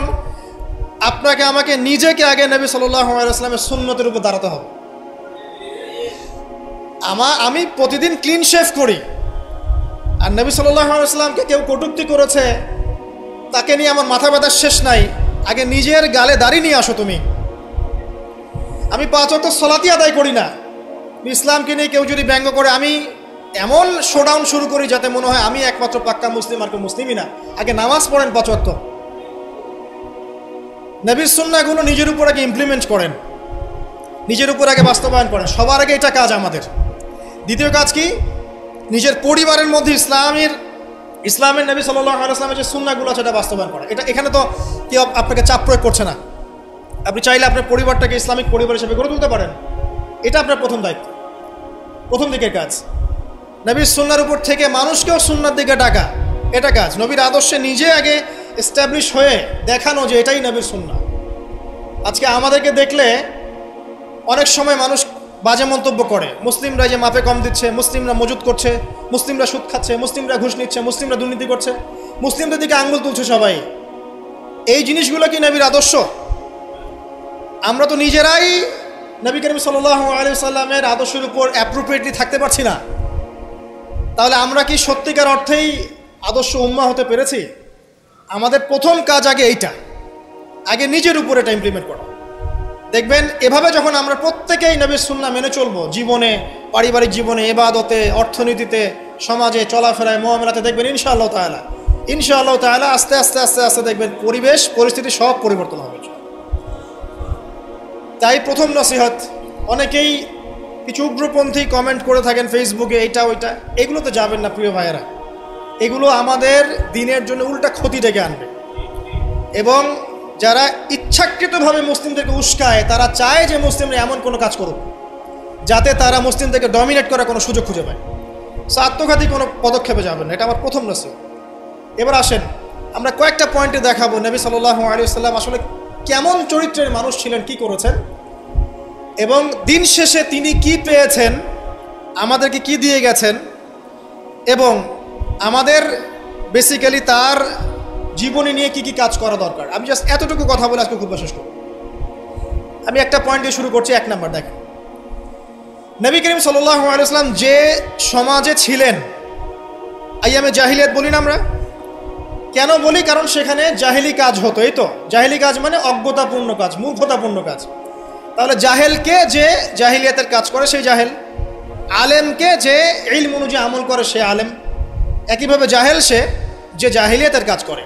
আপনাকে আমাকে নিজেকে আগে নবী সাল্লাল্লাহু আলাইহি ওয়াসাল্লামের সুন্নতের উপর দাঁড়াতে হবে। আমি প্রতিদিন ক্লিন শেভ করি, আর নবী সাল্লাল্লাহু আলাইহি ওয়াসাল্লামকে কেউ কটূক্তি করেছে, তাকে নিয়ে আমার মাথা ব্যথার শেষ নাই। আগে নিজের গালে দাড়ি নিয়ে আসো তুমি। আমি 5 ওয়াক্ত সালাতই আদায় করি না, ইসলামকে নিয়ে কেউ যদি ব্যঙ্গ করে, আমি এমন শোডাউন শুরু করি যাতে মনে হয় আমি একমাত্র পাক্কা মুসলিম, আর কেউ মুসলিমই না। আগে নামাজ পড়েন 5 ওয়াক্ত, নবীর সুন্নাহগুলো নিজের উপর আগে ইমপ্লিমেন্ট করেন, নিজের উপর আগে বাস্তবায়ন করেন। সবার আগে এটা কাজ আমাদের। দ্বিতীয় কাজ কি? নিজের পরিবারের মধ্যে ইসলামের নবী সাল্লাল্লাহু আলাইহি ওয়াসাল্লামের যে সুন্নাহগুলো আছে সেটা বাস্তবায়ন করা। এখানে তো কেউ আপনাকে চাপ প্রয়োগ করছে না। আপনি চাইলে আপনার পরিবারটাকে ইসলামিক পরিবার হিসেবে গড়ে তুলতে পারেন। এটা আপনার প্রথম দায়িত্ব, প্রথম দিকের কাজ। নবীর সুন্নাহর উপর থেকে মানুষকেও সুন্নাহর দিকে ডাকা, এটা কাজ। নবীর আদর্শে নিজে আগে এস্টাবলিশ হয়ে দেখানো যে এটাই নবীর সুন্নাহ। আজকে আমাদেরকে দেখলে অনেক সময় মানুষ বাজে মন্তব্য করে, মুসলিমরা যে মাপে কম দিচ্ছে, মুসলিমরা মজুদ করছে, মুসলিমরা সুদ খাচ্ছে, মুসলিমরা ঘুষ নিচ্ছে, মুসলিমরা দুর্নীতি করছে, মুসলিমদের দিকে আঙ্গুল তুলছে সবাই। এই জিনিসগুলো কি নবীর আদর্শ? আমরা তো নিজেরাই নবী করিম সাল্লাল্লাহু আলাইহি ওয়াসাল্লামের আদর্শের উপর অ্যাপ্রোপ্রিয়েটলি থাকতে পারছি না। তাহলে আমরা কি সত্যিকার অর্থেই আদর্শ উম্মাহ হতে পেরেছি? আমাদের প্রথম কাজ আগে এইটা, আগে নিজের উপর এটা ইমপ্লিমেন্ট করা। দেখবেন এভাবে যখন আমরা প্রত্যেকেই নবীর সুন্নাহ মেনে চলবো, জীবনে, পারিবারিক জীবনে, ইবাদতে, অর্থনীতিতে, সমাজে, চলাফেরায়, মুআমালাতে, দেখবেন ইনশাআল্লাহ তাআলা আস্তে আস্তে আস্তে আস্তে দেখবেন পরিবেশ পরিস্থিতি সব পরিবর্তন হবে। তাই প্রথম নসিহত, অনেকেই কিছু উগ্রপন্থী কমেন্ট করে থাকেন ফেসবুকে, এইটা ওইটা, এগুলোতে যাবেন না প্রিয় ভাইয়েরা। এগুলো আমাদের দিনের জন্য উল্টা ক্ষতি ডেকে আনবে। এবং যারা ইচ্ছাকৃতভাবে মুসলিমদেরকে উস্কায়, তারা চায় যে মুসলিমরা এমন কোনো কাজ করুক যাতে তারা মুসলিমদেরকে ডমিনেট করার কোনো সুযোগ খুঁজে পায়। আত্মঘাতী কোনো পদক্ষেপে যাবেন না, এটা আমার প্রথম নসিহত। এবার আসেন, আমরা কয়েকটা পয়েন্টে দেখাবো নবী সাল্লাল্লাহু আলাইহি ওয়াসাল্লাম আসলে কেমন চরিত্রের মানুষ ছিলেন, কি করেছেন, এবং দিন শেষে তিনি কি পেয়েছেন, আমাদেরকে কি দিয়ে গেছেন, এবং আমাদের বেসিক্যালি তার জীবনী নিয়ে কি কি কাজ করা দরকার। আমি জাস্ট এতটুকু কথা বলে আজকে খুব শেষ করব। আমি একটা পয়েন্ট দিয়ে শুরু করছি। 1 নাম্বার, দেখেন নবী করিম সাল্লাল্লাহু আলাইহি ওয়াসাল্লাম যে সমাজে ছিলেন, আইয়ামে জাহিলিয়াত বলি না আমরা, কেন বলি? কারণ সেখানে জাহেলি কাজ হতো। এই তো জাহেলি কাজ মানে অজ্ঞতাপূর্ণ কাজ, মূর্খতাপূর্ণ কাজ। তাহলে জাহেলকে যে জাহিলিয়াতের কাজ করে সেই জাহেল, আলেমকে যে ইলম অনুযায়ী আমল করে সে আলেম। একইভাবে জাহেল সে যে জাহিলিয়াতের কাজ করে।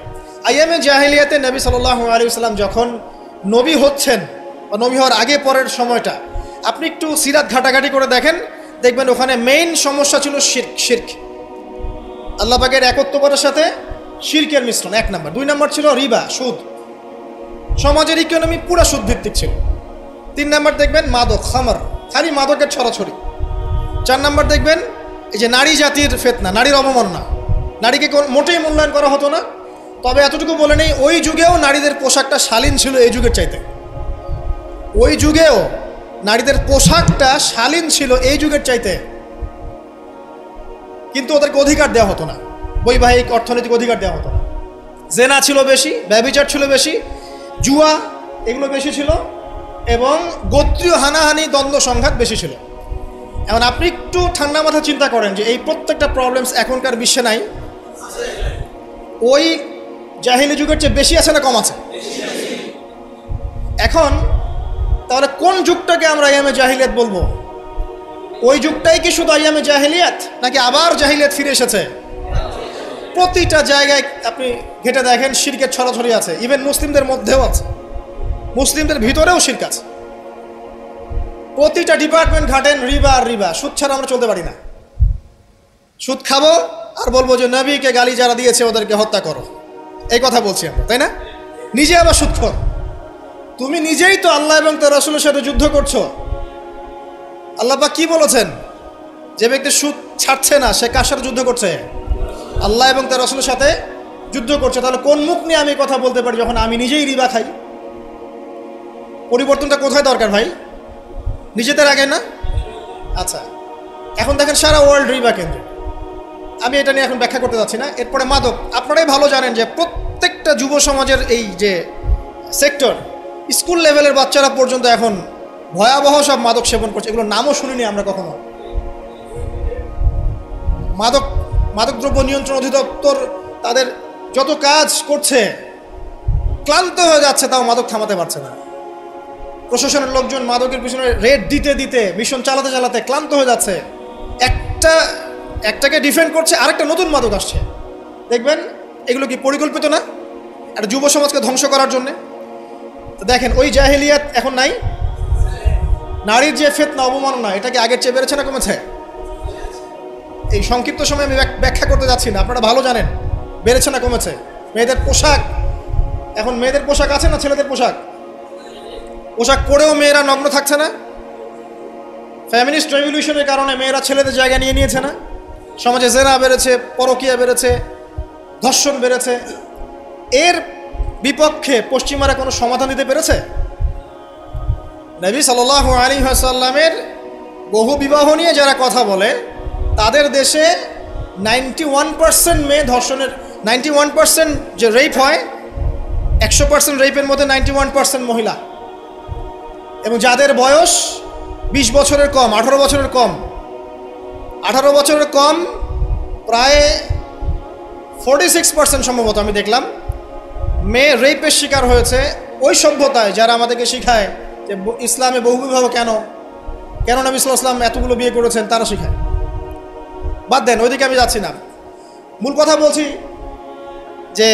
আইয়ামে জাহিলিয়াতে নবী সাল্লাল্লাহু আলাইহি ওয়াসাল্লাম যখন নবী হচ্ছেন বা নবী হওয়ার আগে পরের সময়টা আপনি একটু সিরাত ঘাটাঘাটি করে দেখেন, দেখবেন ওখানে মেইন সমস্যা ছিল শিরক, আল্লাহ পাকের একত্ববাদের সাথে শিরকের মিশ্রণ 1 নম্বর। 2 নম্বর ছিল রিবা, সুদ, সমাজের ইকোনমি পুরো সুদ ভিত্তিক ছিল। 3 নম্বর দেখবেন মাদক, খামার, খালি মাদকের ছড়াছড়ি। 4 নম্বর দেখবেন এই যে নারী জাতির ফিতনা, নারীর অবমাননা, নারীকে মোটেই মূল্যায়ন করা হতো না। তবে এতটুকু বলে নেই, ওই যুগেও নারীদের পোশাকটা শালীন ছিল এই যুগের চাইতে। ওই যুগেও নারীদের পোশাকটা শালীন ছিল এই যুগের চাইতে, কিন্তু ওদেরকে অধিকার দেওয়া হতো না, বৈবাহিক অর্থনৈতিক অধিকার দেওয়া হতো না। জেনা ছিল বেশি, ব্যভিচার ছিল বেশি, জুয়া এগুলো বেশি ছিল, এবং গোত্রীয় হানাহানি দ্বন্দ্ব সংঘাত বেশি ছিল। এখন আপনি একটু ঠান্ডা মাথা চিন্তা করেন যে এই প্রত্যেকটা প্রবলেমস এখনকার বিশ্বে নাই, ওই জাহিলি যুগের চেয়ে বেশি আছে না কম আছে? এখন তাহলে কোন যুগটাকে আমরা আইয়ামে জাহিলিয়াত বলবো? ওই যুগটাই কি শুধু আইয়ামে জাহিলিয়াত, নাকি আবার জাহিলিয়াত ফিরে এসেছে? প্রতিটা জায়গায় আপনি ঘেটে দেখেন শিরকের ছড়াছড়ি আছে, ইভেন মুসলিমদের মধ্যেও আছে, মুসলিমদের ভিতরেও শিরক আছে। প্রতিটা ডিপার্টমেন্ট ঘাটেন রিবা আর রিবা, সুদ ছাড়া আমরা চলতে পারি না। সুদ খাবো আর বলবো যে নবীকে গালি যারা দিয়েছে ওদেরকে হত্যা করো, এই কথা বলছি আমরা, তাই না? নিজে আবার সুদখোর। তুমি নিজেই তো আল্লাহ এবং তার রাসূলের সাথে যুদ্ধ করছো। আল্লাহ পাক কি বলেছেন? যে ব্যক্তি সুদ ছাড়ছে না সে কার সাথে যুদ্ধ করছে? আল্লাহ এবং তার রাসূলের সাথে যুদ্ধ করছে। তাহলে কোন মুখ নিয়ে আমি কথা বলতে পারি যখন আমি নিজেই রিবা খাই? পরিবর্তনটা কোথায় দরকার ভাই? নিজেদের আগে না? আচ্ছা, এখন দেখেন সারা ওয়ার্ল্ড রিবা কেন্দ্র। আমি এটা নিয়ে এখন ব্যাখ্যা করতে যাচ্ছি না। এরপরে মাদক, আপনারাই ভালো জানেন যে প্রত্যেকটা যুব সমাজের এই যে সেক্টর, স্কুল লেভেলের বাচ্চারা পর্যন্ত এখন ভয়াবহ সব মাদক সেবন করছে। এগুলো নামও শুনিনি আমরা কখনো। মাদকদ্রব্য নিয়ন্ত্রণ অধিদপ্তর তাদের যত কাজ করছে, ক্লান্ত হয়ে যাচ্ছে, তাও মাদক থামাতে পারছে না। প্রশাসনের লোকজন মাদকের পিছনে রেড দিতে দিতে, মিশন চালাতে চালাতে ক্লান্ত হয়ে যাচ্ছে। একটাকে ডিফেন্ড করছে, আরেকটা নতুন মাদক আসছে। দেখবেন এগুলো কি পরিকল্পিত না? একটা যুব সমাজকে ধ্বংস করার জন্যে। তো দেখেন ওই জাহিলিয়াত এখন নাই। নারীর যে ফিতনা, অবমাননা, এটা কি আগের চেয়ে বেড়েছে না কমেছে? এই সংক্ষিপ্ত সময় আমি ব্যাখ্যা করতে যাচ্ছি না, আপনারা ভালো জানেন বেড়েছে না কমেছে। মেয়েদের পোশাক, এখন মেয়েদের পোশাক আছে না ছেলেদের পোশাক? পোশাক পরেও মেয়েরা নগ্ন থাকছে না? ফ্যামিনিস্ট রেভলিউশনের কারণে মেয়েরা ছেলেদের জায়গা নিয়ে নিয়েছে না? সমাজে জেনা বেড়েছে, পরকীয়া বেড়েছে, ধর্ষণ বেড়েছে। এর বিপক্ষে পশ্চিমারা কোনো সমাধান দিতে পেরেছে? নবী সাল্লাল্লাহু আলাইহি ওয়াসাল্লামের বহু বিবাহ নিয়ে যারা কথা বলে, তাদের দেশে 91% মেয়ে ধর্ষণের, 91% যে রেপ হয়, 100% রেপের মধ্যে 91% মহিলা, এবং যাদের বয়স 20 বছরের কম, 18 বছরের কম, 18 বছরের কম প্রায় 46% সম্ভবত আমি দেখলাম মেয়ে রেপের শিকার হয়েছে। ওই সভ্যতায় যারা আমাদেরকে শিখায় যে ইসলামে বহুবিবাহ কেন নবী সাল্লাল্লাহু আলাইহি ওয়াসাল্লাম এতগুলো বিয়ে করেছেন, তারা শিখায়। বাদ দেন, ওইদিকে আমি যাচ্ছি না। মূল কথা বলছি যে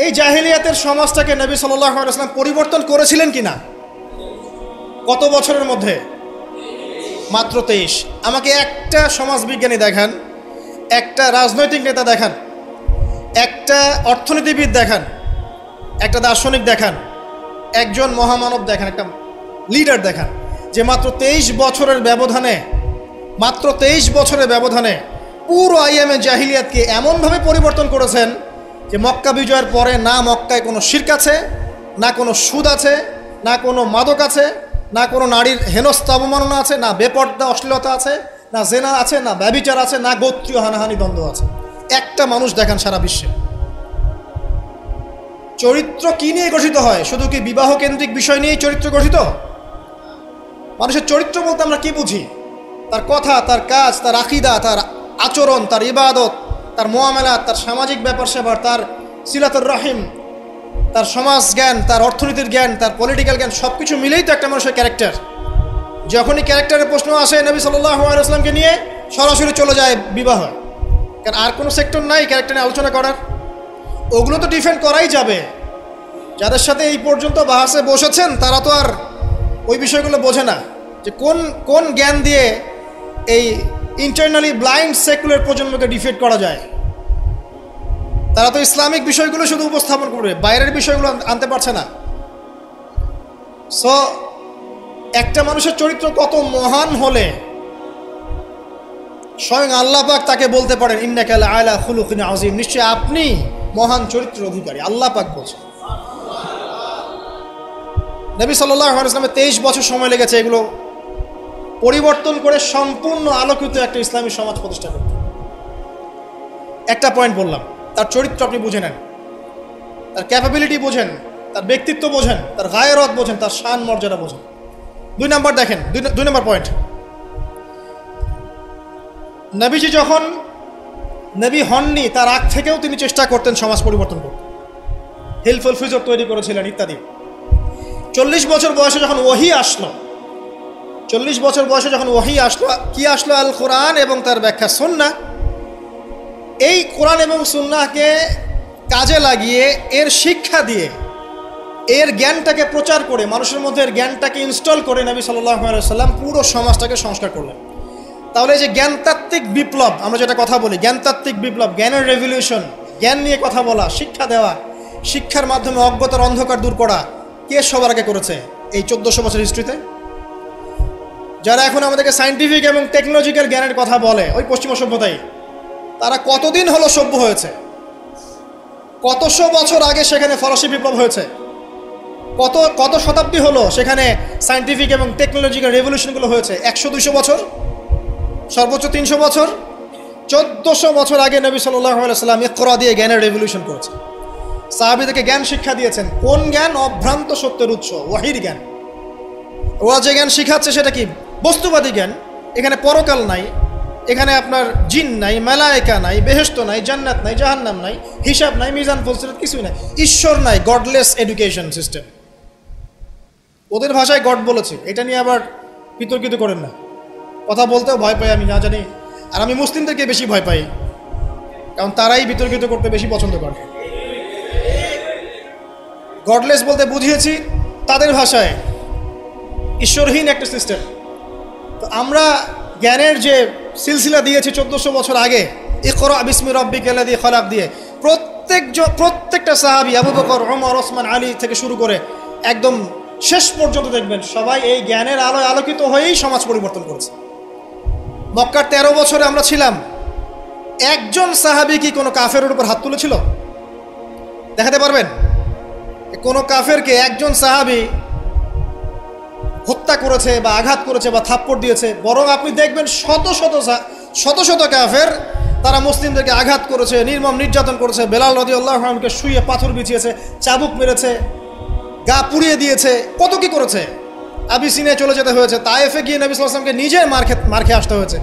এই জাহিলিয়াতের সমাজটাকে নবী সাল্লাল্লাহু আলাইহি ওয়াসাল্লাম পরিবর্তন করেছিলেন কিনা? কত বছরের মধ্যে? মাত্র 23। আমাকে একটা সমাজবিজ্ঞানী দেখান, একটা রাজনৈতিক নেতা দেখান, একটা অর্থনীতিবিদ দেখান, একটা দার্শনিক দেখান, একজন মহামানব দেখান, একটা লিডার দেখান, যে মাত্র 23 বছরের ব্যবধানে পুরো আইয়ামে জাহিলিয়াতকে এমনভাবে পরিবর্তন করেছেন যে মক্কা বিজয়ের পরে না মক্কায় কোনো শিরক আছে, না কোনো সুদ আছে, না কোনো মাদক আছে, না কোনো নারীর হেনস্থা অবমাননা আছে, না বেপর্দা অশ্লীলতা আছে, না জেনা আছে, না ব্যভিচার আছে, না গোত্রীয় হানাহানি দ্বন্দ্ব আছে। একটা মানুষ দেখান সারা বিশ্বে। চরিত্র কি নিয়ে গঠিত হয়? শুধু কি বিবাহ কেন্দ্রিক বিষয় নিয়েই চরিত্র গঠিত? মানুষের চরিত্র বলতে আমরা কি বুঝি? তার কথা, তার কাজ, তার আকীদা, তার আচরণ, তার ইবাদত, তার মুআমালাত, তার সামাজিক ব্যাপার স্যাপার, তার সিলাতুর রহিম, তার সমাজ জ্ঞান, তার অর্থনীতির জ্ঞান, তার পলিটিক্যাল জ্ঞান, সব কিছু মিলেই তো একটা মানুষের ক্যারেক্টার। যখনই ক্যারেক্টারের প্রশ্ন আসে নবী সাল্লাল্লাহু আলাইহি ওয়াসাল্লামকে নিয়ে সরাসরি চলে যায় বিবাহ। কারণ আর কোনো সেক্টর নাই ক্যারেক্টার নিয়ে আলোচনা করার। ওগুলো তো ডিফেন্ড করাই যাবে। যাদের সাথে এই পর্যন্ত বাহাসে বসেছেন তারা তো আর ওই বিষয়গুলো বোঝে না যে কোন কোন জ্ঞান দিয়ে এই ইন্টারনালি ব্লাইন্ড সেকুলার প্রজন্মকে ডিফেট করা যায়। তারা তো ইসলামিক বিষয়গুলো শুধু উপস্থাপন করবে, বাইরের বিষয়গুলো আনতে পারছে না। সো একটা মানুষের চরিত্র কত মহান হলে স্বয়ং আল্লাহ পাক তাকে বলতে পারেন ইন্নাকা লাআলা খুলুকিন আযীম, নিশ্চয়ই আপনি মহান চরিত্রের অধিকারী। আল্লাহ পাক বলছেন। নবী সাল্লাল্লাহু আলাইহি ওয়াসাল্লামের 23 বছর সময় লেগেছে এগুলো পরিবর্তন করে সম্পূর্ণ আলোকিত একটা ইসলামী সমাজ প্রতিষ্ঠা করতে। একটা পয়েন্ট বললাম, তার চরিত্র আপনি বুঝে নেন, তার ক্যাপাবিলিটি বোঝেন, তার ব্যক্তিত্ব বোঝেন, তার গায়রত বোঝেন, তার শান মর্যাদা বোঝেন। 2 নম্বর দেখেন, 2 নম্বর পয়েন্ট, নবীজি যখন নবী হননি তার আগ থেকেও তিনি চেষ্টা করতেন সমাজ পরিবর্তন করতে, হেল্পফুল ফিজর তৈরি করেছিলেন ইত্যাদি। 40 বছর বয়সে যখন ওহী আসলো, 40 বছর বয়সে যখন ওহী আসলো, কি আসলো? আল কোরআন এবং তার ব্যাখ্যা সুন্নাহ। এই কোরআন এবং সুন্নাহকে কাজে লাগিয়ে এর শিক্ষা দিয়ে এর জ্ঞানটাকে প্রচার করে মানুষের মধ্যে এর জ্ঞানটাকে ইনস্টল করে নবী সাল্লাল্লাহু আলাইহি সাল্লাম পুরো সমাজটাকে সংস্কার করলেন। তাহলে এই যে জ্ঞানতাত্ত্বিক বিপ্লব, আমরা যেটা কথা বলি জ্ঞানতাত্ত্বিক বিপ্লব, জ্ঞানের রেভলিউশন, জ্ঞান নিয়ে কথা বলা, শিক্ষা দেওয়া, শিক্ষার মাধ্যমে অজ্ঞতার অন্ধকার দূর করা, কে সবার আগে করেছে এই 1400 বছর হিস্ট্রিতে? যারা এখন আমাদেরকে সায়েন্টিফিক এবং টেকনোলজিক্যাল জ্ঞানের কথা বলে, ওই পশ্চিমা সভ্যতাই, তারা কতদিন হলো সভ্য হয়েছে? কতশো বছর আগে সেখানে ফরাসি বিপ্লব হয়েছে, কত শতাব্দী হলো সেখানে সায়েন্টিফিক এবং টেকনোলজিক্যাল রেভলিউশনগুলো হয়েছে? 100-200 বছর, সর্বোচ্চ 300 বছর। 1400 বছর আগে নবী সাল্লাল্লাহু আলাইহি সাল্লাম ইকরা দিয়ে জ্ঞানের রেভলিউশন করেছে, সাহাবীদেরকে জ্ঞান শিক্ষা দিয়েছেন। কোন জ্ঞান? অভ্রান্ত সত্যের উৎস, ওয়াহির জ্ঞান। ওরা যে জ্ঞান শিখাচ্ছে সেটা কি? বস্তুবাদী জ্ঞান। এখানে পরকাল নাই, এখানে আপনার জিন নাই, মালায়েকা নাই, বেহেশত নাই, জান্নাত নাই, জাহান্নাম নাই, হিসাব নাই, মিজান ফলসিরাত কিছুই নাই, ঈশ্বর নাই, গডলেস এডুকেশন সিস্টেম। ওদের ভাষায় গড বলেছে, এটা নিয়ে আবার বিতর্কিত করেন না। কথা বলতেও ভয় পাই আমি, না জানি। আর আমি মুসলিমদেরকে বেশি ভয় পাই, কারণ তারাই বিতর্কিত করতে বেশি পছন্দ করে। গডলেস বলতে বুঝিয়েছি তাদের ভাষায় ঈশ্বরহীন একটা সিস্টেম। তো আমরা জ্ঞানের যে সিলসিলা দিয়েছি 1400 বছর আগে, ইকরা বিসমি রাব্বিকাল্লাযী খলাক দিয়ে, প্রত্যেকটা সাহাবী আবু বকর, ওমর, ওসমান, আলী থেকে শুরু করে একদম শেষ পর্যন্ত দেখবেন সবাই এই জ্ঞানের আলোয় আলোকিত হয়েই সমাজ পরিবর্তন করেছে। মক্কার 13 বছরে আমরা ছিলাম, একজন সাহাবী কি কোনো কাফেরের উপর হাত তুলেছিল? দেখাতে পারবেন? কোনো কাফেরকে একজন সাহাবী হত্যা করেছে বা আঘাত করেছে বা থাপ্পড় দিয়েছে? বরং আপনি দেখবেন শত শত কাফের তারা মুসলিমদেরকে আঘাত করেছে, নির্মম নির্যাতন করেছে। বেলাল রাদিয়াল্লাহু আনহুকে শুয়ে পাথর বিছিয়েছে, চাবুক মেরেছে, গা পুড়িয়ে দিয়েছে, কত কি করেছে। আবিসিনিয়ায় চলে যেতে হয়েছে, তায়েফে গিয়ে নবী সাল্লাল্লাহু আলাইহি ওয়াসাল্লামকে নিজে মার খেয়ে আসতে হয়েছে।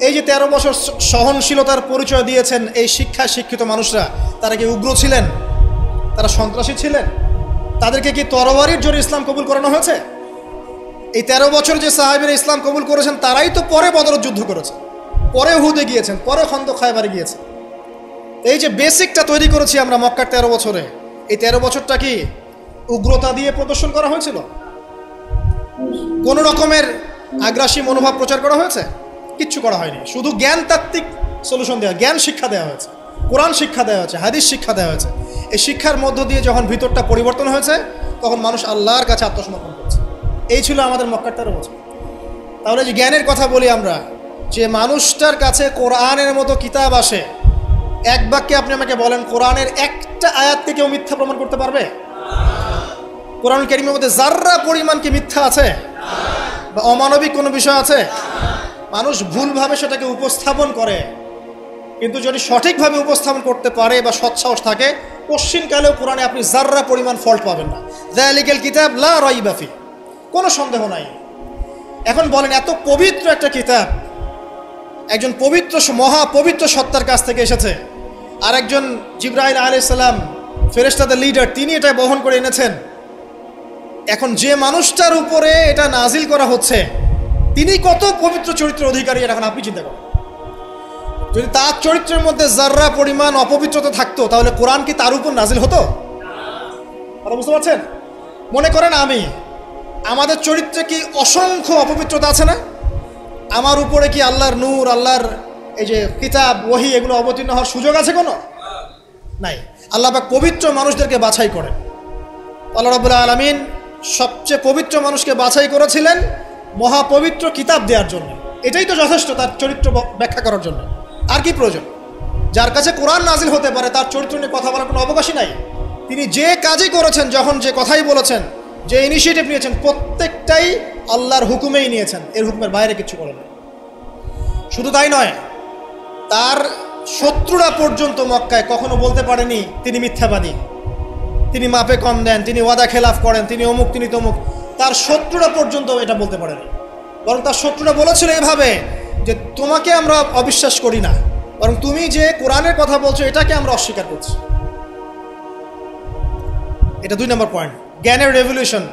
এই যে 13 বছর সহনশীলতার পরিচয় দিয়েছেন এই শিক্ষায় শিক্ষিত মানুষরা, তারা কি উগ্র ছিলেন? তারা সন্ত্রাসী ছিলেন? তাদেরকে কি তরবারির জোরে ইসলাম কবুল করানো হয়েছে? এই 13 বছর যে সাহাবীরা ইসলাম কবুল করেছেন তারাই তো পরে বদরের যুদ্ধ করেছে, পরে উহুদে গিয়েছেন, পরে খন্দক খায়বারে গিয়েছেন। এই যে বেসিকটা তৈরি করেছি আমরা মক্কার 13 বছরে, এই 13 বছরটা কি উগ্রতা দিয়ে প্রদর্শন করা হয়েছিল? কোন রকমের আগ্রাসী মনোভাব প্রচার করা হয়েছে? কিচ্ছু করা হয়নি। শুধু জ্ঞানতাত্ত্বিক সলিউশন দেওয়া, জ্ঞান শিক্ষা দেওয়া হয়েছে, কোরআন শিক্ষা দেওয়া হয়েছে, হাদিস শিক্ষা দেওয়া হয়েছে। এই শিক্ষার মধ্য দিয়ে যখন ভিতরটা পরিবর্তন হয়েছে তখন মানুষ আল্লাহর কাছে আত্মসমর্পণ করছে। এই ছিল আমাদের মক্কার 13 বছর। তাহলে যে জ্ঞানের কথা বলি আমরা, যে মানুষটার কাছে কোরআনের মতো কিতাব আসে, এক বাক্যে আপনি আমাকে বলেন কোরআনের একটা আয়াতকে কেউ মিথ্যা প্রমাণ করতে পারবে? কোরআন কারীমের মধ্যে যাররা পরিমাণ কি মিথ্যা আছে বা অমানবিক কোনো বিষয় আছে? মানুষ ভুলভাবে সেটাকে উপস্থাপন করে, কিন্তু যদি সঠিকভাবে উপস্থাপন করতে পারে বা সৎসাহস থাকে, পশ্চিমকালেও কোরআনে আপনি যাররা পরিমাণ ফল্ট পাবেন না। যালিকাল কিতাব লা রাইবা ফি, কোনো সন্দেহ নাই। এখন বলেন, এত পবিত্র একটা কিতাব একজন পবিত্র মহাপবিত্র সত্তার কাছ থেকে এসেছে, আর একজন জিবরাইল আলাইহিস সালাম ফেরেশতাদের লিডার, তিনি এটা বহন করে এনেছেন। এখন যে মানুষটার উপরে এটা নাজিল করা হচ্ছে তিনি কত পবিত্র চরিত্রের অধিকারী, এখন আপনি চিন্তা করেন। যদি তার চরিত্রের মধ্যে যাররা পরিমাণ অপবিত্রতা থাকতো তাহলে কোরআন কি তার উপর নাজিল হতো? আপনারা বুঝতে পারছেন? মনে করেন আমাদের চরিত্রে কি অসংখ্য অপবিত্রতা আছে না? আমার উপরে কি আল্লাহর নূর, আল্লাহর এই যে কিতাব, ওহী এগুলো অবতীর্ণ হওয়ার সুযোগ আছে কোনো? নাই। আল্লাহ পাক পবিত্র মানুষদেরকে বাছাই করেন। আল্লাহ রাব্বুল আলামিন সবচেয়ে পবিত্র মানুষকে বাছাই করেছিলেন মহাপবিত্র কিতাব দেওয়ার জন্য। এটাই তো যথেষ্ট তার চরিত্র ব্যাখ্যা করার জন্য। আর কি প্রয়োজন? যার কাছে কোরআন নাজিল হতে পারে তার চরিত্র নিয়ে কথা বলার কোনো অবকাশই নাই। তিনি যে কাজই করেছেন, যখন যে কথাই বলেছেন, যে ইনিশিয়েটিভ নিয়েছেন, প্রত্যেকটাই আল্লাহর হুকুমেই নিয়েছেন, এর হুকুমের বাইরে কিছু করেন না। শুধু তাই নয়, তার শত্রুরা পর্যন্ত মক্কায় কখনো বলতে পারেনি তিনি মিথ্যাবাদী, তিনি মাপে কম দেন, তিনি ওয়াদা খেলাফ করেন, তিনি অমুক, তিনি তমুক। তার শত্রুরা পর্যন্ত এটা বলতে পারেনি। বরং তার শত্রুরা বলেছিল এভাবে যে তোমাকে আমরা অবিশ্বাস করি না, বরং তুমি যে কোরআনের কথা বলছো এটাকে আমরা অস্বীকার করছি। এটা 2 নম্বর পয়েন্ট। জ্ঞানের রেভলিউশন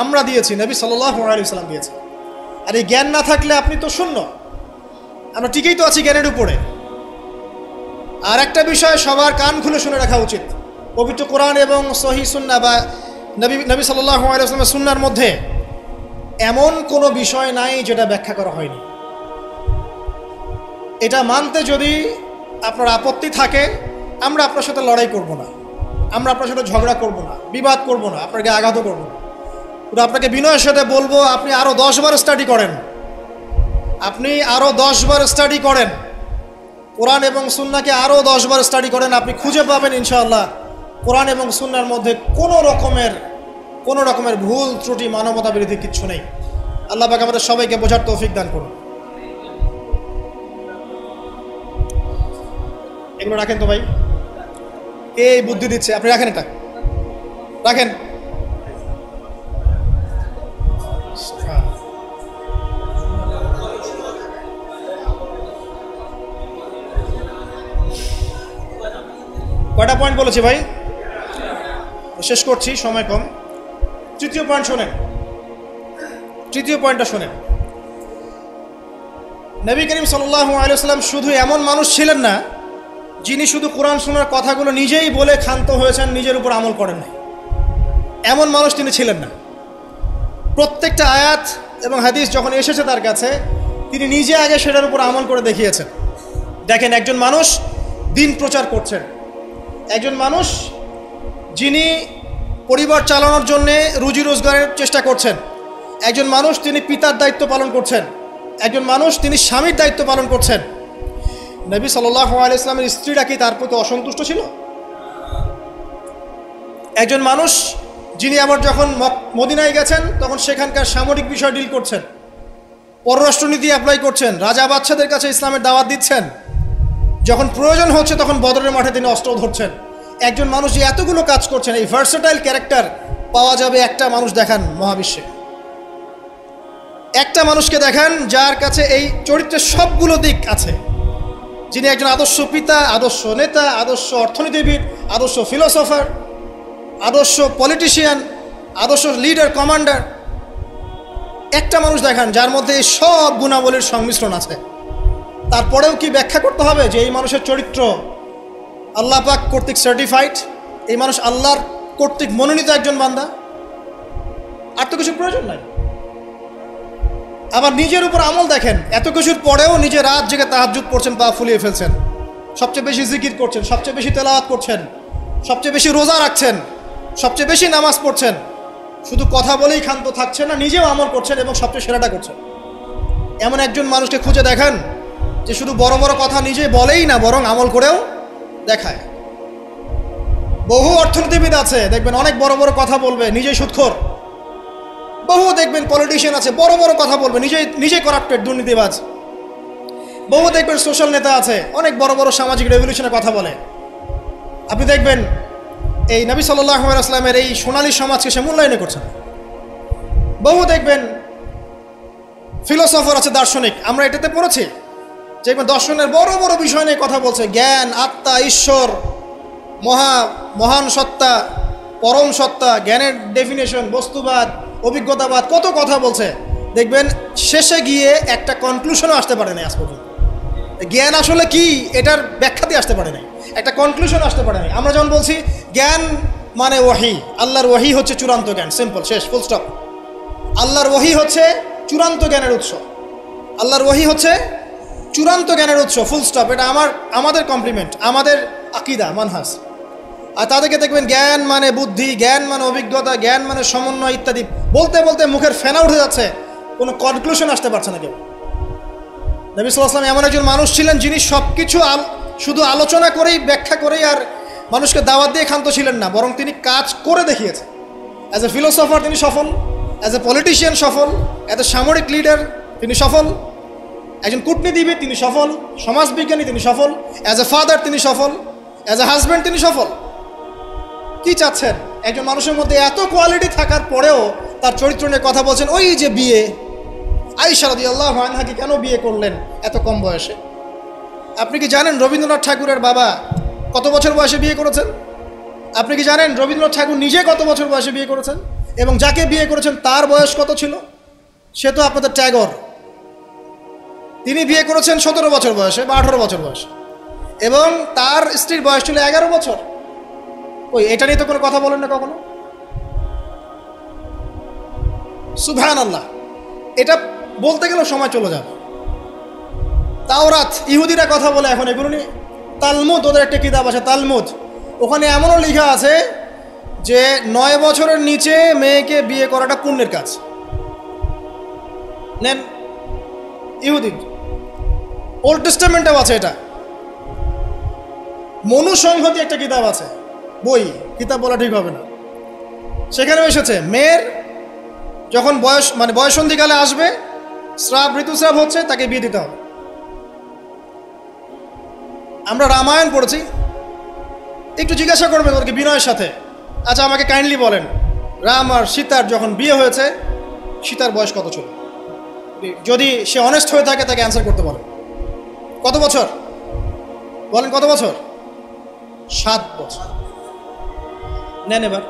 আমরা দিয়েছি, নবী সাল্লাল্লাহু আলাইহি ওয়াসাল্লাম দিয়েছে। আর এই জ্ঞান না থাকলে আপনি তো শূন্য। আমরা ঠিকই তো আছি জ্ঞানের উপরে। আর একটা বিষয় সবার কান খুলে শুনে রাখা উচিত, পবিত্র কোরআন এবং সহিহ সুন্নাহ বা নবী সাল্লাল্লাহু আলাইহি ওয়াসাল্লামের সুন্নাহর মধ্যে এমন কোনো বিষয় নাই যেটা ব্যাখ্যা করা হয়নি। এটা মানতে যদি আপনার আপত্তি থাকে, আমরা আপনার সাথে লড়াই করব না, আমরা আপনার সাথে ঝগড়া করব না, বিবাদ করব না, আপনাকে আঘাতও করব না। পুরো আপনাকে বিনয়ের সাথে বলবো আপনি আরও 10 বার স্টাডি করেন, আপনি আরও 10 বার স্টাডি করেন, কোরআন এবং সুন্নাহকে আরও 10 বার স্টাডি করেন। আপনি খুঁজে পাবেন ইনশাআল্লাহ কোরআন এবং সুন্নাহর মধ্যে কোনো রকমের ভুল ত্রুটি, মানবতা বিরোধী কিচ্ছু নেই। আল্লাহ পাক আমাদের সবাইকে বোঝার তৌফিক দান করুন। এগুলো রাখেন তো ভাই, কে এই বুদ্ধি দিচ্ছে? আপনি রাখেন, এটা রাখেন। কয়টা পয়েন্ট বলেছি ভাই? শেষ করছি, সময় কম। তৃতীয় পয়েন্ট শোনেন, তৃতীয় পয়েন্টটা শোনেন। নবী করিম সাল্লাল্লাহু আলাইহি ওয়াসাল্লাম শুধু এমন মানুষ ছিলেন না যিনি শুধু কোরআন শোনার কথাগুলো নিজেই বলে ক্ষান্ত হয়েছেন, নিজের উপর আমল করেন নাই। এমন মানুষ তিনি ছিলেন না। প্রত্যেকটা আয়াত এবং হাদিস যখন এসেছে তার কাছে, তিনি নিজে আগে সেটার উপর আমল করে দেখিয়েছেন। দেখেন, একজন মানুষ দিন প্রচার করছেন, একজন মানুষ যিনি পরিবার চালানোর জন্যে রুজি রোজগারের চেষ্টা করছেন, একজন মানুষ তিনি পিতার দায়িত্ব পালন করছেন, একজন মানুষ তিনি স্বামীর দায়িত্ব পালন করছেন। নবী সাল্লাল্লাহু আলাইহি ওয়াসাল্লামের স্ত্রীরা কি তার প্রতি অসন্তুষ্ট ছিল? একজন মানুষ যিনি আবার যখন মদিনায় গেছেন তখন সেখানকার সামরিক বিষয় ডিল করছেন, পররাষ্ট্রনীতি অ্যাপ্লাই করছেন, রাজা বাদশাদের কাছে ইসলামের দাওয়াত দিচ্ছেন, যখন প্রয়োজন হচ্ছে তখন বদরের মাঠে তিনি অস্ত্র ধরছেন। একজন মানুষ যে এতগুলো কাজ করছেন, এই ভার্সেটাইল ক্যারেক্টার পাওয়া যাবে একটা মানুষ দেখান মহাবিশ্বে। একটা মানুষকে দেখান যার কাছে এই চরিত্রের সবগুলো দিক আছে, যিনি একজন আদর্শ পিতা, আদর্শ নেতা, আদর্শ অর্থনীতিবিদ, আদর্শ ফিলোসফার, আদর্শ পলিটিশিয়ান, আদর্শ লিডার, কমান্ডার। একটা মানুষ দেখান যার মধ্যে এই সব গুণাবলীর সংমিশ্রণ আছে। তারপরেও কি ব্যাখ্যা করতে হবে যে এই মানুষের চরিত্র আল্লাহ পাক কর্তৃক সার্টিফাইড, এই মানুষ আল্লাহর কর্তৃক মনোনীত একজন বান্দা? আর তো কিছু প্রয়োজন নাই। আবার নিজের উপর আমল দেখেন, এত কিছুর পরেও নিজে রাত জেগে তাহাজ্জুদ পড়ছেন, পা ফুলিয়ে ফেলছেন, সবচেয়ে বেশি জিকির করছেন, সবচেয়ে বেশি তেলাওয়াত করছেন, সবচেয়ে বেশি রোজা রাখছেন, সবচেয়ে বেশি নামাজ পড়ছেন। শুধু কথা বলেই ক্ষান্ত থাকছেন না, নিজেও আমল করছেন এবং সবচেয়ে সেরাটা করছেন। এমন একজন মানুষকে খুঁজে দেখান যে শুধু বড় বড় কথা নিজে বলেই না, বরং আমল করেও দেখায়। বহু অর্থনীতিবিদ আছে দেখবেন অনেক বড় বড় কথা বলবে, নিজেই সুদখোর। বহু দেখবেন পলিটিশিয়ান আছে বড় বড় কথা বলবে, নিজেই করাপ্টেড, দুর্নীতিবাজ। বহু দেখবেন সোশ্যাল নেতা আছে অনেক বড় বড় সামাজিক রেভলিউশনের কথা বলে। আপনি দেখবেন এই নবী সাল্লাল্লাহু আলাইহি ওয়াসাল্লামের এই সোনালী সমাজকে সে মূল্যায়ন করছেন। বহু দেখবেন ফিলোসফার আছে, দার্শনিক, আমরা এটাতে পড়েছি যে দর্শনের বড় বড় বিষয় নিয়ে কথা বলছে, জ্ঞান, আত্মা, ঈশ্বর, মহান সত্তা, পরম সত্তা, জ্ঞানের ডেফিনেশন, বস্তুবাদ, অভিজ্ঞতাবাদ, কত কথা বলছে। দেখবেন শেষে গিয়ে একটা কনক্লুশনও আসতে পারে না আজ পর্যন্ত। জ্ঞান আসলে কি এটার ব্যাখ্যাতে আসতে পারে নাই, একটা কনক্লুশন আসতে পারে নাই। আমরা যেমন বলছি জ্ঞান মানে ওয়াহি, আল্লাহর ওয়াহি হচ্ছে চূড়ান্ত জ্ঞান, সিম্পল, শেষ, ফুল স্টপ। আল্লাহর ওয়াহি হচ্ছে চূড়ান্ত জ্ঞানের উৎস, আল্লাহর ওয়াহি হচ্ছে চূড়ান্ত জ্ঞানের উৎস, ফুল স্টপ। এটা আমাদের কমপ্লিমেন্ট, আমাদের আকিদা, মানহাজ। আর তাদেরকে দেখবেন জ্ঞান মানে বুদ্ধি, জ্ঞান মানে অভিজ্ঞতা, জ্ঞান মানে সমন্বয় ইত্যাদি বলতে বলতে মুখের ফেনা উঠে যাচ্ছে, কোনো কনক্লুশন আসতে পারছে না কেউ। নবী সাল্লাল্লাহু আলাইহি ওয়াসাল্লাম এমন একজন মানুষ ছিলেন যিনি সব কিছু শুধু আলোচনা করেই, ব্যাখ্যা করেই আর মানুষকে দাওয়াত দিয়ে ক্ষান্ত ছিলেন না, বরং তিনি কাজ করে দেখিয়েছেন। অ্যাজ এ ফিলোসফার তিনি সফল, অ্যাজ এ পলিটিশিয়ান সফল, অ্যাজ এ সামরিক লিডার তিনি সফল, একজন কূটনীতিবিদ তিনি সফল, সমাজবিজ্ঞানী তিনি সফল, অ্যাজ এ ফাদার তিনি সফল, অ্যাজ এ হাজব্যান্ড তিনি সফল। কি চাচ্ছেন? একজন মানুষের মধ্যে এত কোয়ালিটি থাকার পরেও তার চরিত্র নিয়ে কথা বলছেন। ওই যে বিয়ে, আয়েশা রাদিয়াল্লাহু আনহাকে কেন বিয়ে করলেন এত কম বয়সে? আপনি কি জানেন রবীন্দ্রনাথ ঠাকুরের বাবা কত বছর বয়সে বিয়ে করেছেন? আপনি কি জানেন রবীন্দ্রনাথ ঠাকুর নিজে কত বছর বয়সে বিয়ে করেছেন? এবং যাকে বিয়ে করেছেন তার বয়স কত ছিল? সে তো আপনাদের ট্যাগর। তিনি বিয়ে করেছেন 17 বছর বয়সে বা 18 বছর বয়সে, এবং তার স্ত্রীর বয়স ছিল 11 বছর। ওই এটা নিয়ে তো কোনো কথা বলেন না কখনো। সুবহানাল্লাহ, এটা বলতে গেলেও সময় চলে যাবে। তাওরাত, ইহুদিরা কথা বলে এখন এগুলো নিয়ে। তালমুদ, ওদের একটা কিতাব আছে তালমুদ, ওখানে এমনও লেখা আছে যে 9 বছরের নিচে মেয়েকে বিয়ে করাটা পুণ্যের কাজ। নেন, ইহুদি ওল্ড টেস্টামেন্টেও আছে এটা। মনুসংহতি একটা কিতাব আছে, বই, কিতাব বলা ঠিক হবে না, সেখানেও এসেছে মেয়ের যখন বয়সন্ধিকালে আসবে, ঋতুস্রাব হচ্ছে, তাকে বিয়ে দিতে হবে। আমরা রামায়ণ পড়েছি, একটু জিজ্ঞাসা করবেন ওদেরকে বিনয়ের সাথে, আচ্ছা আমাকে কাইন্ডলি বলেন রাম আর সীতার যখন বিয়ে হয়েছে সীতার বয়স কত ছিল? যদি সে অনেস্ট হয়ে থাকে তাকে অ্যান্সার করতে বলেন। কত বছর বলেন? কত বছর? 7 বছর। নেন এবার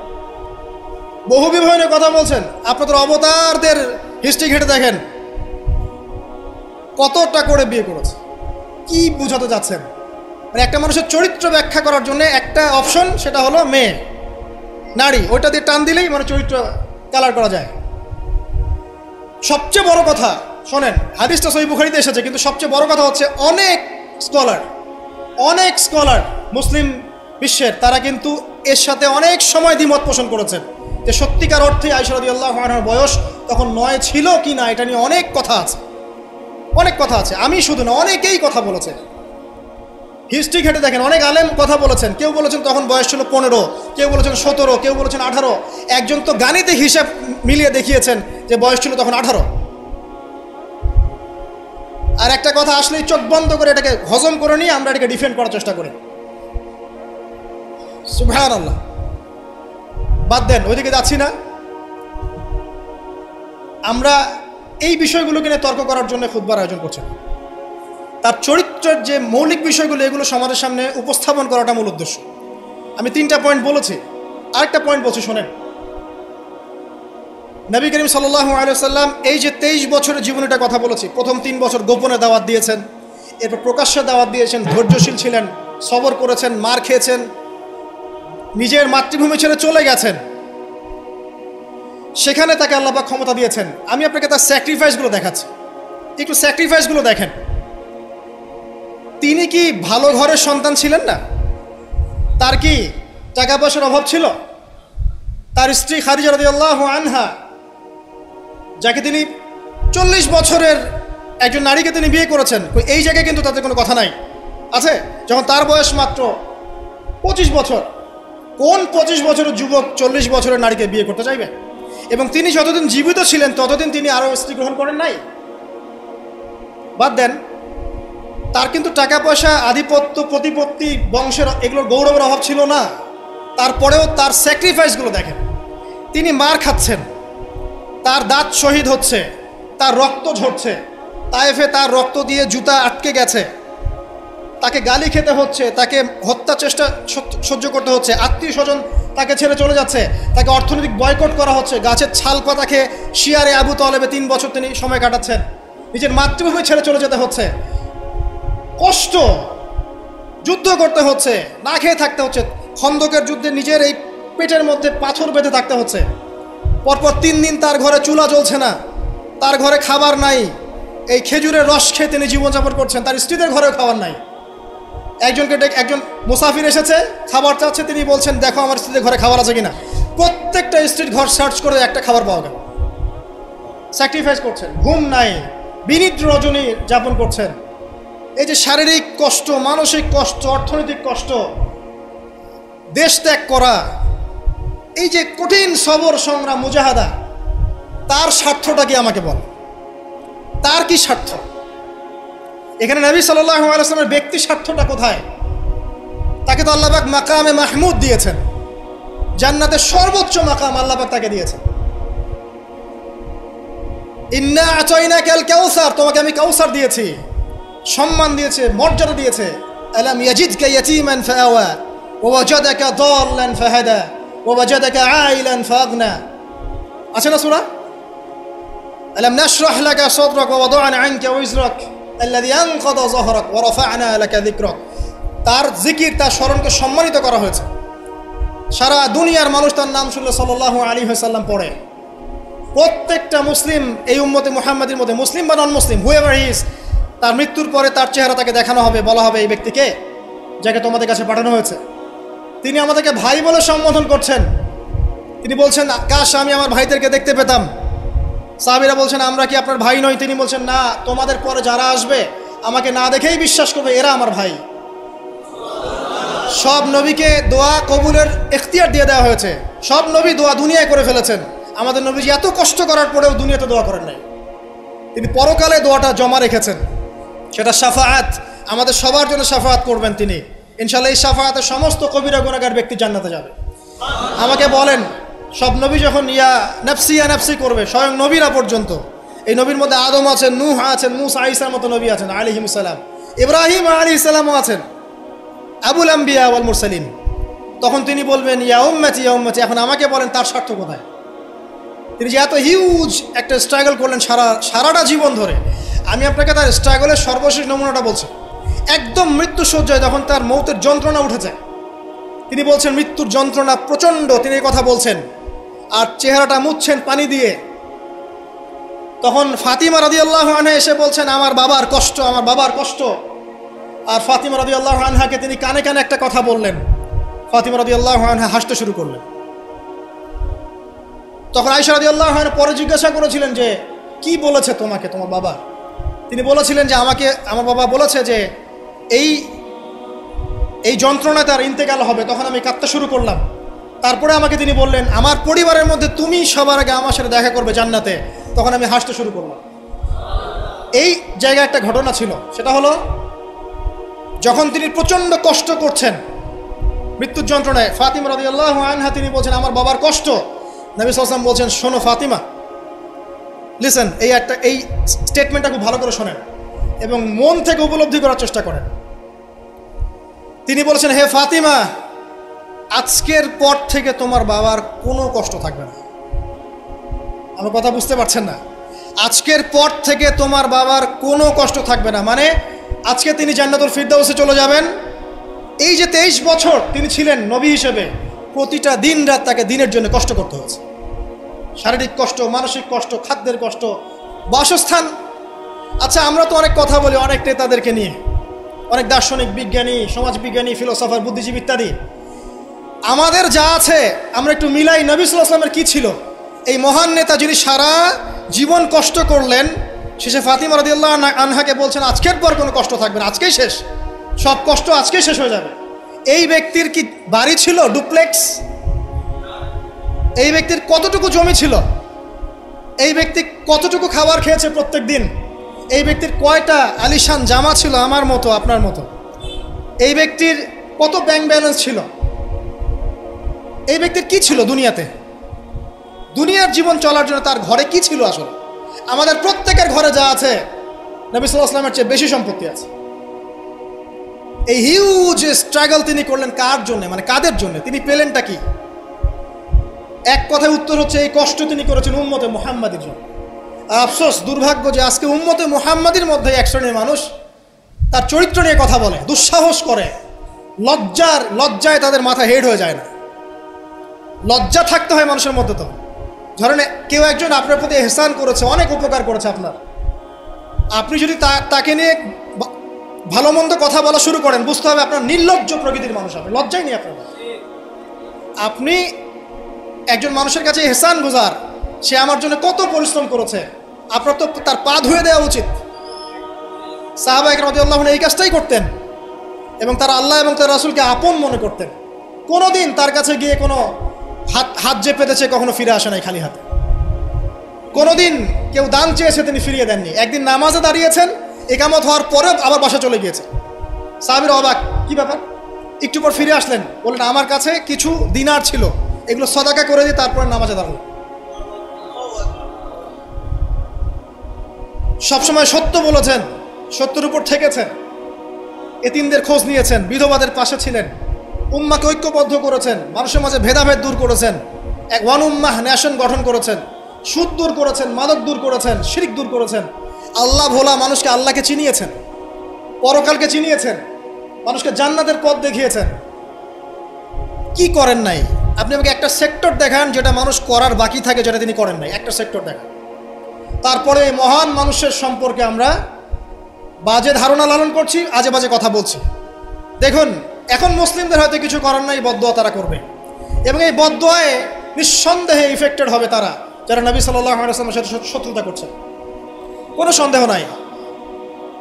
বহু বিবাহ নিয়ে কথা বলছেন, আপনাদের অবতারদের হিস্ট্রি ঘেটে দেখেন কতটা করে বিয়ে করেছে। কি বুঝাতে যাচ্ছেন? মানে একটা মানুষের চরিত্র ব্যাখ্যা করার জন্য একটা অপশন, সেটা হলো মেয়ে, নারী, ওইটা দিয়ে টান দিলেই মানে চরিত্র কালার করা যায়। সবচেয়ে বড় কথা শোনেন, হাদিসটা সহিহ বুখারীতে এসেছে, কিন্তু সবচেয়ে বড় কথা হচ্ছে অনেক স্কলার মুসলিম বিশ্বের, তারা কিন্তু এর সাথে অনেক সময় দ্বিমত পোষণ করেছেন যে সত্যিকার অর্থে আয়েশা রাদিয়াল্লাহু আনহার বয়স তখন 9 ছিল কি না, এটা নিয়ে অনেক কথা আছে। আমি শুধু না, অনেকেই কথা বলেছে। হিস্ট্রি ঘেটে দেখেন, অনেক আলেম কথা বলেছেন। কেউ বলেছেন তখন বয়স ছিল 15, কেউ বলেছেন 17, কেউ বলেছেন 18। একজন তো গাণিতিক হিসাব মিলিয়ে দেখিয়েছেন যে বয়স ছিল তখন 18। আর একটা কথা আসলেই চোখ বন্ধ করে এটাকে হজম করে নিয়ে আমরা এটাকে ডিফেন্ড করার চেষ্টা করি। সুবহানাল্লাহ, বাদ দেন, ওইদিকে যাচ্ছি না। আমরা এই বিষয়গুলোকে নিয়ে তর্ক করার জন্য খুতবার আয়োজন করছি। তার চরিত্রের যে মৌলিক বিষয়গুলো, এগুলো সমাজের সামনে উপস্থাপন করাটা মূল উদ্দেশ্য। আমি 3টা পয়েন্ট বলেছি, আরেকটা পয়েন্ট বলছি শোনেন। নবী করিম সাল্লাল্লাহু আলাইহি ওয়াসাল্লাম এই যে 23 বছরের জীবনীটা কথা বলেছি, প্রথম 3 বছর গোপনে দাওয়াত দিয়েছেন, এরপর প্রকাশ্যে দাওয়াত দিয়েছেন, ধৈর্যশীল ছিলেন, সবর করেছেন, মার খেয়েছেন, নিজের মাতৃভূমি ছেড়ে চলে গেছেন, সেখানে তাকে আল্লাহ পাক ক্ষমতা দিয়েছেন। আমি আপনাকে তার স্যাক্রিফাইসগুলো দেখাচ্ছি, একটু স্যাক্রিফাইসগুলো দেখেন। তিনি কি ভালো ঘরের সন্তান ছিলেন না? তার কি টাকা পয়সার অভাব ছিল? তার স্ত্রী খাদিজা রাদিয়াল্লাহু আনহা, যাকে তিনি 40 বছরের একজন নারীকে তিনি বিয়ে করেছেন, এই জায়গায় কিন্তু তাদের কোনো কথা নাই। আছে যখন তার বয়স মাত্র 25 বছর, কোন 25 বছরের যুবক 40 বছরের নারীকে বিয়ে করতে চাইবে? এবং তিনি যতদিন জীবিত ছিলেন ততদিন তিনি আরও স্ত্রী গ্রহণ করেন নাই। বাদ দেন, তার কিন্তু টাকা পয়সা, আধিপত্য, প্রতিপত্তি, বংশের এগুলোর গৌরবের অভাব ছিল না। তারপরেও তার স্যাক্রিফাইসগুলো দেখেন। তিনি মার খাচ্ছেন, তার দাঁত শহীদ হচ্ছে, তার রক্ত ঝরছে, তায়েফে তার রক্ত দিয়ে জুতা আটকে গেছে, তাকে গালি খেতে হচ্ছে, তাকে হত্যা চেষ্টা সহ্য করতে হচ্ছে, আত্মীয় স্বজন তাকে ছেড়ে চলে যাচ্ছে, তাকে অর্থনৈতিক বয়কট করা হচ্ছে, গাছের ছাল পাতা খেয়ে শিয়ারে আবু তালেবে 3 বছর তিনি সময় কাটাচ্ছেন, নিজের মাতৃভূমি ছেড়ে চলে যেতে হচ্ছে। কষ্ট, যুদ্ধ করতে হচ্ছে, না খেয়ে থাকতে হচ্ছে, খন্দকের যুদ্ধে নিজের এই পেটের মধ্যে পাথর বেঁধে থাকতে হচ্ছে, পরপর 3 দিন তার ঘরে চুলা জ্বলছে না, তার ঘরে খাবার নাই, এই খেজুরের রস খেয়ে তিনি জীবনযাপন করছেন, তার স্ত্রীদের ঘরেও খাবার নাই। একজন মুসাফির এসেছে, খাবার চাচ্ছে, তিনি বলছেন দেখো আমার স্ত্রীদের ঘরে খাবার আছে কিনা। প্রত্যেকটা স্ত্রীর ঘর সার্চ করে একটা খাবার পাওয়া গেল। স্যাক্রিফাইস করছেন, ঘুম নাই, বিনিদ্র রজনী যাপন করছেন। এই যে শারীরিক কষ্ট, মানসিক কষ্ট, অর্থনৈতিক কষ্ট, দেশ ত্যাগ করা, এই যে কঠিন সবর সংগ্রাম মুজাহাদা, তার স্বার্থটা কি আমাকে বল, তার কি স্বার্থ? এখানে নবী সাল্লাল্লাহু আলাইহি ওয়াসাল্লামের ব্যক্তি স্বার্থটা কোথায়? তাকে তো আল্লাহ পাক মাকামে মাহমুদ দিয়েছেন, জান্নাতের সর্বোচ্চ মাকাম আল্লাহ পাক তাকে দিয়েছেন। ইন্না আতাইনাকাল কাউসার, তোমাকে আমি কাউসার দিয়েছি, সম্মান দিয়েছে, মর্যাদা দিয়েছে। আলাম ইয়াজিদকা ইয়াতীমান ফাআওয়া ওয়া ওয়াজাদাকা দাল্লান ফাহাদা ওয়া ওয়াজাদাকা আইলান ফাগনা। আছে না সূরা? আলাম নাশরাহ লাকা সাদরাক ওয়া ওয়াদা'না আনকা ওয়িজরাক আল্লাযী আনকাযা যাহরাক ওয়া রাফা'না লাকা যিকরাক। তার জিকির, তার স্মরণকে সম্মানিত করা হয়েছে। সারা দুনিয়ার মানুষ তার নাম শুনলে সাল্লাল্লাহু আলাইহি ওয়াসাল্লাম পড়ে। প্রত্যেকটা মুসলিম এই উম্মতে মুহাম্মাদির মধ্যে, মুসলিম বা নন মুসলিম, হুয়েভার হি ইজ, তার মৃত্যুর পরে তার চেহারা তাকে দেখানো হবে, বলা হবে এই ব্যক্তিকে যাকে তোমাদের কাছে পাঠানো হয়েছে। তিনি আমাদেরকে ভাই বলে সম্বোধন করছেন। তিনি বলছেন কাশ আমি আমার ভাইদেরকে দেখতে পেতাম। সাহাবীরা বলছেন আমরা কি আপনার ভাই নই? তিনি বলছেন না, তোমাদের পরে যারা আসবে আমাকে না দেখেই বিশ্বাস করবে এরা আমার ভাই। সব নবীকে দোয়া কবুলের এখতিয়ার দিয়ে দেওয়া হয়েছে। সব নবী দোয়া দুনিয়ায় করে ফেলেছেন। আমাদের নবীজি এত কষ্ট করার পরেও দুনিয়াতে দোয়া করেন নাই, তিনি পরকালে দোয়াটা জমা রেখেছেন। সেটা শাফাআত, আমাদের সবার জন্য শাফাআত করবেন তিনি ইনশাআল্লাহ। এই শাফাআতে সমস্ত কবিরা গুনাহগার ব্যক্তি জান্নাতে যাবে। আমাকে বলেন, সব নবী যখন ইয়া নাফসি করবে, স্বয়ং নবীরা পর্যন্ত, এই নবীর মধ্যে আদম আছেন, নূহ আছেন, মুসা ঈসার মতো নবী আছেন আলাইহিস সালাম, ইব্রাহিম আলাইহিস সালামও আছেন, আবুল আম্বিয়া ওয়াল মুরসালিন। তখন তিনি বলবেন ইয়া উম্মতি ইয়া উম্মতি। এখন আমাকে বলেন তার স্বার্থ কোথায়? তিনি যে এত হিউজ একটা স্ট্রাগল করলেন সারাটা জীবন ধরে। আমি আপনাকে তার স্ট্রাগলের সর্বশেষ নমুনাটা বলছি। একদম মৃত্যু সজ্জায় যখন তার মৌতের যন্ত্রণা উঠে যায়, তিনি বলছেন মৃত্যুর যন্ত্রণা প্রচণ্ড, তিনি এই কথা বলছেন আর চেহারাটা মুছছেন পানি দিয়ে। তখন ফাতিমা রাদিয়াল্লাহু আনহা এসে বলছেন আমার বাবার কষ্ট, আমার বাবার কষ্ট। আর ফাতিমা রাদিয়াল্লাহু আনহাকে তিনি কানে কানে একটা কথা বললেন। ফাতিমা রাদিয়াল্লাহু আনহা হাসতে শুরু করলেন। তখন আয়েশা রাদিয়াল্লাহু আনহা পরে জিজ্ঞাসা করেছিলেন যে কি বলেছে তোমাকে তোমার বাবা? তিনি বলেছিলেন যে আমাকে আমার বাবা বলেছে যে এই যন্ত্রণা তার ইন্তেকাল হবে। তখন আমি কাঁদতে শুরু করলাম। তারপরে আমাকে তিনি বললেন আমার পরিবারের মধ্যে তুমি সবার আগে আমার সাথে দেখা করবে জান্নাতে। তখন আমি হাসতে শুরু করলাম। এই জায়গায় একটা ঘটনা ছিল, সেটা হলো যখন তিনি প্রচণ্ড কষ্ট করছেন মৃত্যুর যন্ত্রণায়, ফাতিমা রাদিয়াল্লাহু আনহা তিনি বলছেন আমার বাবার কষ্ট। নবী সাল্লাল্লাহু আলাইহি ওয়াসাল্লাম বলছেন শোনো ফাতিমা, লিসেন, এই স্টেটমেন্টটা খুব ভালো করে শোনেন এবং মন থেকে উপলব্ধি করার চেষ্টা করেন। তিনি বলেছেন হে ফাতিমা, আজকের পর থেকে তোমার বাবার কোনো কষ্ট থাকবে না। আমার কথা বুঝতে পারছেন না? আজকের পর থেকে তোমার বাবার কোনো কষ্ট থাকবে না, মানে আজকে তিনি জান্নাতুল ফিরদাউসে চলে যাবেন। এই যে 23 বছর তিনি ছিলেন নবী হিসেবে, প্রতিটা দিন রাত তাকে দিনের জন্য কষ্ট করতে হয়েছে। শারীরিক কষ্ট, মানসিক কষ্ট, খাদ্যের কষ্ট, বাসস্থান। আচ্ছা, আমরা তো অনেক কথা বলি অনেক নেতাদেরকে নিয়ে, অনেক দার্শনিক, বিজ্ঞানী, সমাজবিজ্ঞানী, ফিলোসফার, বুদ্ধিজীবী ইত্যাদি। আমাদের যা আছে আমরা একটু মিলাই। নবী সাল্লাল্লাহু আলাইহি ওয়াসাল্লামের কি ছিল? এই মহান নেতা যিনি সারা জীবন কষ্ট করলেন, শেষে ফাতিমা রাদিয়াল্লাহু আনহাকে বলছেন আজকের পর কোনো কষ্ট থাকবে না, আজকেই শেষ, সব কষ্ট আজকেই শেষ হয়ে যাবে। এই ব্যক্তির কি বাড়ি ছিল ডুপ্লেক্স? এই ব্যক্তির কতটুকু জমি ছিল? এই ব্যক্তি কতটুকু খাবার খেয়েছে প্রত্যেক দিন? এই ব্যক্তির কয়টা আলিশান জামা ছিল আমার মতো আপনার মতো? এই ব্যক্তির কত ব্যাংক ব্যালেন্স ছিল? এই ব্যক্তির কি ছিল দুনিয়াতে? দুনিয়ার জীবন চলার জন্য তার ঘরে কি ছিল? আসলে আমাদের প্রত্যেকের ঘরে যা আছে নবী সাল্লাল্লাহু আলাইহি ওয়াসাল্লামের চেয়ে বেশি সম্পত্তি আছে। এই হিউজ স্ট্রাগল তিনি করলেন কার জন্য, মানে কাদের জন্য? তিনি পেলেনটা কি? এক কথায় উত্তর হচ্ছে এই কষ্ট তিনি করেছেন উম্মতে মুহাম্মাদির জন্য। আফসোস, দুর্ভাগ্য যে আজকে উম্মতে মুহাম্মাদির মধ্যে এক শ্রেণীর মানুষ তার চরিত্র নিয়ে কথা বলে, দুঃসাহস করে, লজ্জায় তাদের মাথা হেড হয়ে যায় না। লজ্জা থাকতে হয় মানুষের মধ্যে। তো ধরেন কেউ একজন আপনার প্রতি এহসান করেছে, অনেক উপকার করেছে আপনার, আপনি যদি তাকে নিয়ে ভালো মন্দ কথা বলা শুরু করেন, বুঝতে হবে আপনার নির্লজ্জ প্রকৃতির মানুষ, হবে লজ্জাই নেই আপনার। আপনি একজন মানুষের কাছে এহসান গুজার, সে আমার জন্য কত পরিশ্রম করেছে, আপনার তো তার পা ধুয়ে দেওয়া উচিত। সাহাবা একরাম রাদিয়াল্লাহু আনহুম এই কাজটাই করতেন এবং তারা আল্লাহ এবং তার রাসূলকে আপন মনে করতেন। কোনোদিন তার কাছে গিয়ে কোনো হাত যে পেতেছে কখনো ফিরে আসে নাই খালি হাতে। কোনোদিন কেউ দান চেয়েছে তিনি ফিরিয়ে দেননি। একদিন নামাজে দাঁড়িয়েছেন, ইকামত হওয়ার পরে আবার বাসা চলে গিয়েছে। সাহাবীরা অবাক, কি ব্যাপার? একটু পর ফিরে আসলেন, বললেন আমার কাছে কিছু দিনার ছিল, এগুলো সদাকা করে দিয়ে তারপরে নামাজে দাঁড়ালেন। সবসময় সত্য বলেছেন, সত্যের উপর থেকেছেন, এতিমদের খোঁজ নিয়েছেন, বিধবাদের পাশে ছিলেন, উম্মাকে ঐক্যবদ্ধ করেছেন, মানুষের মাঝে ভেদাভেদ দূর করেছেন, এক ওয়ান উম্মাহ ন্যাশন গঠন করেছেন, সুদ দূর করেছেন, মাদক দূর করেছেন, শিরক দূর করেছেন, আল্লাহ ভোলা মানুষকে আল্লাহকে চিনিয়েছেন, পরকালকে চিনিয়েছেন, মানুষকে জান্নাতের পথ দেখিয়েছেন। কি করেন নাই? আপনি আমাকে একটা সেক্টর দেখান যেটা মানুষ করার বাকি থাকে, যেটা তিনি করেন নাই, একটা সেক্টর দেখান। তারপরে এই মহান মানুষের সম্পর্কে আমরা বাজে ধারণা লালন করছি, আজে বাজে কথা বলছি। দেখুন, এখন মুসলিমদের হয়তো কিছু করার নাই, বদদোয়া তারা করবে এবং এই বদদোয়ায় নিঃসন্দেহে ইফেক্টেড হবে তারা যারা নবী সাল্লাল্লাহু আলাইহি ওয়াসাল্লামের সাথে শত্রুতা করছে, কোনো সন্দেহ নাই।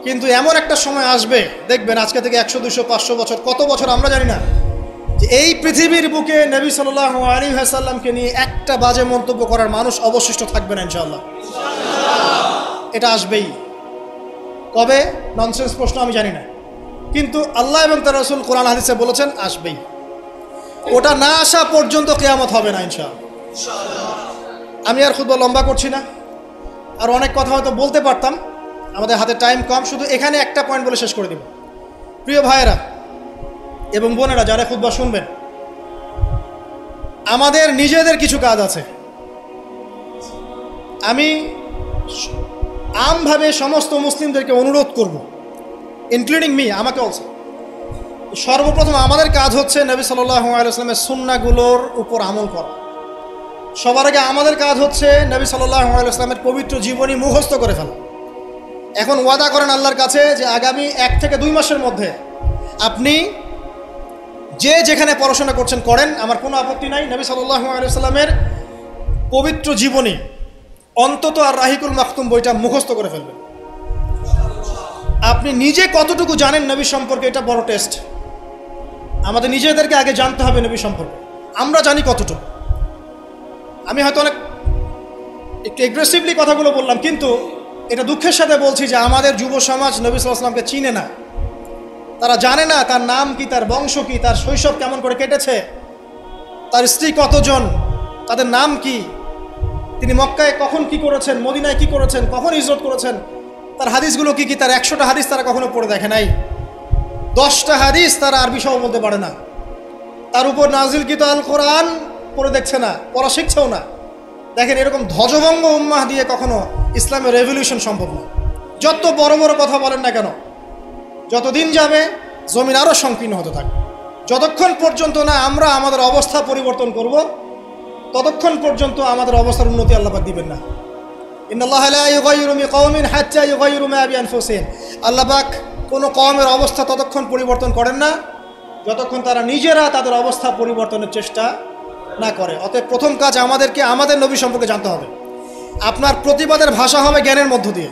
কিন্তু এমন একটা সময় আসবে, দেখবেন আজকে থেকে 100, 200, 500 বছর, কত বছর আমরা জানি না, যে এই পৃথিবীর বুকে নবী সাল্লাল্লাহু আলাইহি ওয়াসাল্লামকে নিয়ে একটা বাজে মন্তব্য করার মানুষ অবশিষ্ট থাকবে না ইনশাআল্লাহ। এটা আসবেই। কবে? ননসেন্স প্রশ্ন, আমি জানি না, কিন্তু আল্লাহ এবং তার রাসূল কোরআন হাদিসে বলেছেন আসবেই। ওটা না আসা পর্যন্ত কিয়ামত হবে না ইনশাআল্লাহ। আমি আর খুতবা লম্বা করছি না, আর অনেক কথা হয়তো বলতে পারতাম, আমাদের হাতে টাইম কম, শুধু এখানে একটা পয়েন্ট বলে শেষ করে দেব। প্রিয় ভাইয়েরা এবং বোনেরা যারা খুতবা শুনবেন, আমাদের নিজেদের কিছু কাজ আছে। আমি আমভাবে সমস্ত মুসলিমদেরকে অনুরোধ করব, ইনক্লুডিং মি, আমাকে অলসো। সর্বপ্রথম আমাদের কাজ হচ্ছে নবী সাল্লাল্লাহু আলাইহি ওয়াসাল্লামের সুন্নাহগুলোর উপর আমল করা। সবার আগে আমাদের কাজ হচ্ছে নবী সাল্লাল্লাহু আলাইহি ওয়াসাল্লামের পবিত্র জীবনী মুখস্থ করে ফেলা। এখন ওয়াদা করেন আল্লাহর কাছে যে আগামী 1 থেকে 2 মাসের মধ্যে আপনি যে যেখানে পড়াশোনা করছেন করেন, আমার কোনো আপত্তি নাই। নবী সাল্লাল্লাহু আলাইহি ওয়াসাল্লামের পবিত্র জীবনী অন্তত আর রাহিকুল মাখতুম বইটা মুখস্থ করে ফেলবেন। আপনি নিজে কতটুকু জানেন নবী সম্পর্কে, এটা বড় টেস্ট। আমাদের নিজেদেরকে আগে জানতে হবে নবী সম্পর্কে, আমরা জানি কতটুকু। আমি হয়তো অনেক একটু এগ্রেসিভলি কথাগুলো বললাম, কিন্তু এটা দুঃখের সাথে বলছি যে আমাদের যুব সমাজ নবী সাল্লাল্লাহু আলাইহি ওয়াসাল্লামকে চিনে না। তারা জানে না তার নাম কি, তার বংশ কি, তার শৈশব কেমন করে কেটেছে, তার স্ত্রী কতজন, তাদের নাম কি, তিনি মক্কায় কখন কি করেছেন, মদিনায় কি করেছেন, কখন হিজরত করেছেন, তার হাদিসগুলো কি কি। তার 100টা হাদিস তারা কখনো পড়ে দেখে নাই, 10টা হাদিস তারা আরবি সহ বলতে পারে না, তার উপর নাজিলকৃত আল কোরআন পড়ে দেখছে না, পড়া শিখছেও না। দেখেন, এরকম ধ্বজভঙ্গ উম্মাহ দিয়ে কখনো ইসলামের রেভলিউশন সম্ভব না। যত বড় বড় কথা বলেন না কেন, যতদিন যাবে জমিন আরও সংকীর্ণ হতে থাকবে। যতক্ষণ পর্যন্ত না আমরা আমাদের অবস্থা পরিবর্তন করব, ততক্ষণ পর্যন্ত আমাদের অবস্থার উন্নতি আল্লাহ পাক দিবেন না। ইন্নাল্লাহা লা ইউগাইয়িরু বিকাওমিন হাত্তা ইউগাইয়িরু মা বিআনফুসিহিম। আল্লাহ পাক কোনো কওমের অবস্থা ততক্ষণ পরিবর্তন করেন না যতক্ষণ তারা নিজেরা তাদের অবস্থা পরিবর্তনের চেষ্টা না করে। অতএব প্রথম কাজ আমাদেরকে আমাদের নবী সম্পর্কে জানতে হবে। আপনার প্রতিবাদের ভাষা হবে জ্ঞানের মধ্য দিয়ে।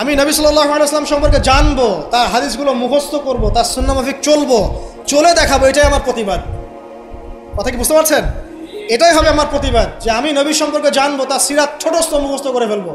আমি নবী সাল্লাল্লাহু আলাইহি ওয়াসাল্লাম সম্পর্কে জানবো, তার হাদিসগুলো মুখস্থ করব, তার সুন্নাহ মাফিক চলবো, চলে দেখাবো, এটাই আমার প্রতিবাদ। কথা কি বুঝতে পারছেন? এটাই হবে আমার প্রতিবাদ, যে আমি নবী সম্পর্কে জানবো, তার সিরাত ছোটস্থ মুখস্থ করে ফেলবো।